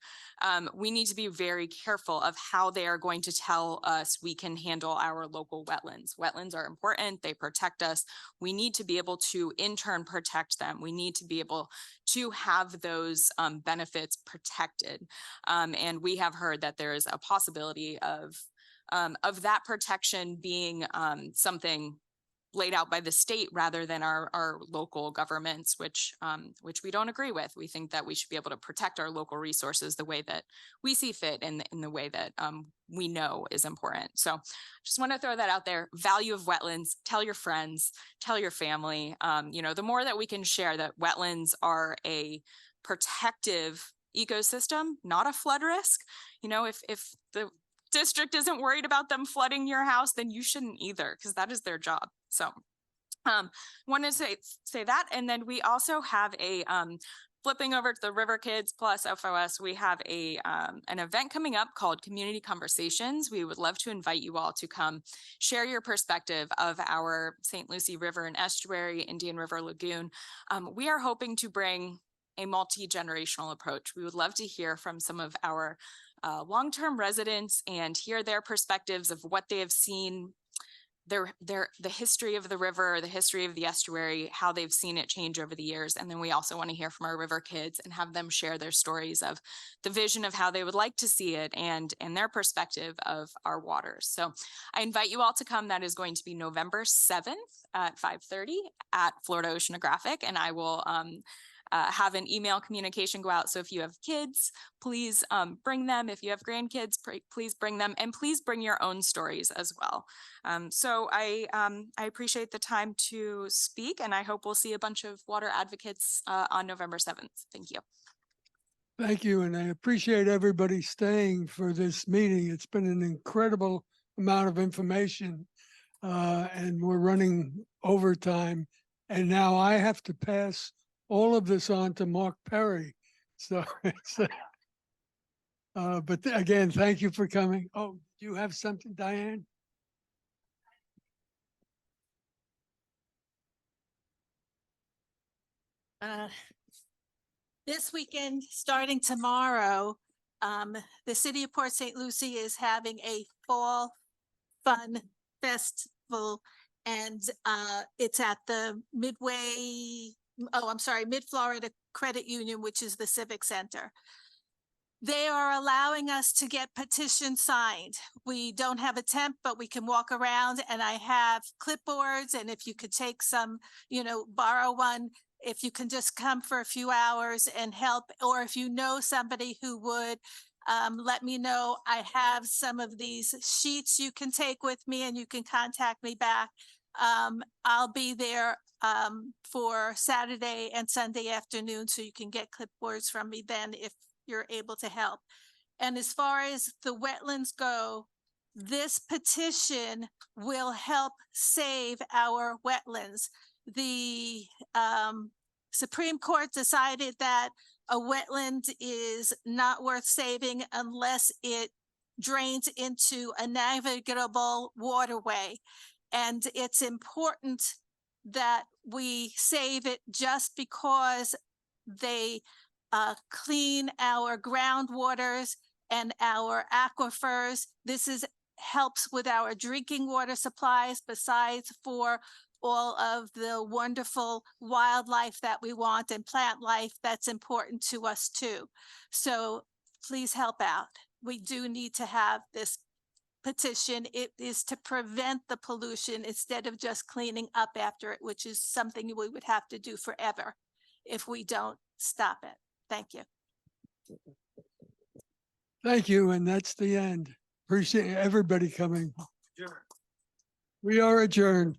we need to be very careful of how they are going to tell us we can handle our local wetlands. Wetlands are important. They protect us. We need to be able to in turn protect them. We need to be able to have those benefits protected. And we have heard that there is a possibility of that protection being something laid out by the state rather than our local governments, which we don't agree with. We think that we should be able to protect our local resources the way that we see fit and in the way that we know is important. So just want to throw that out there. Value of wetlands, tell your friends, tell your family. The more that we can share that wetlands are a protective ecosystem, not a flood risk. If the district isn't worried about them flooding your house, then you shouldn't either, because that is their job. So wanted to say that. And then we also have a flipping over to the River Kids plus FOS, we have an event coming up called Community Conversations. We would love to invite you all to come share your perspective of our St. Lucie River and Estuary, Indian River Lagoon. We are hoping to bring a multi-generational approach. We would love to hear from some of our long-term residents and hear their perspectives of what they have seen, the history of the river, the history of the estuary, how they've seen it change over the years. And then we also want to hear from our river kids and have them share their stories of the vision of how they would like to see it and their perspective of our waters. So I invite you all to come. That is going to be November 7th at 5:30 at Florida Oceanographic, and I will have an email communication go out. So if you have kids, please bring them. If you have grandkids, please bring them, and please bring your own stories as well. So I appreciate the time to speak, and I hope we'll see a bunch of water advocates on November 7th. Thank you. Thank you, and I appreciate everybody staying for this meeting. It's been an incredible amount of information, and we're running overtime. And now I have to pass all of this on to Mark Perry. So, but again, thank you for coming. Oh, do you have something, Diane? This weekend, starting tomorrow, the city of Port St. Lucie is having a fall fun festival, and it's at the Mid-Florida Credit Union, which is the Civic Center. They are allowing us to get petitions signed. We don't have a tent, but we can walk around, and I have clipboards, and if you could take some, borrow one, if you can just come for a few hours and help, or if you know somebody who would, let me know. I have some of these sheets you can take with me, and you can contact me back. I'll be there for Saturday and Sunday afternoon, so you can get clipboards from me then if you're able to help. And as far as the wetlands go, this petition will help save our wetlands. The Supreme Court decided that a wetland is not worth saving unless it drains into a navigable waterway. And it's important that we save it just because they clean our groundwaters and our aquifers. This helps with our drinking water supplies, besides for all of the wonderful wildlife that we want and plant life that's important to us too. So please help out. We do need to have this petition. It is to prevent the pollution instead of just cleaning up after it, which is something we would have to do forever if we don't stop it. Thank you. Thank you, and that's the end. Appreciate everybody coming. We are adjourned.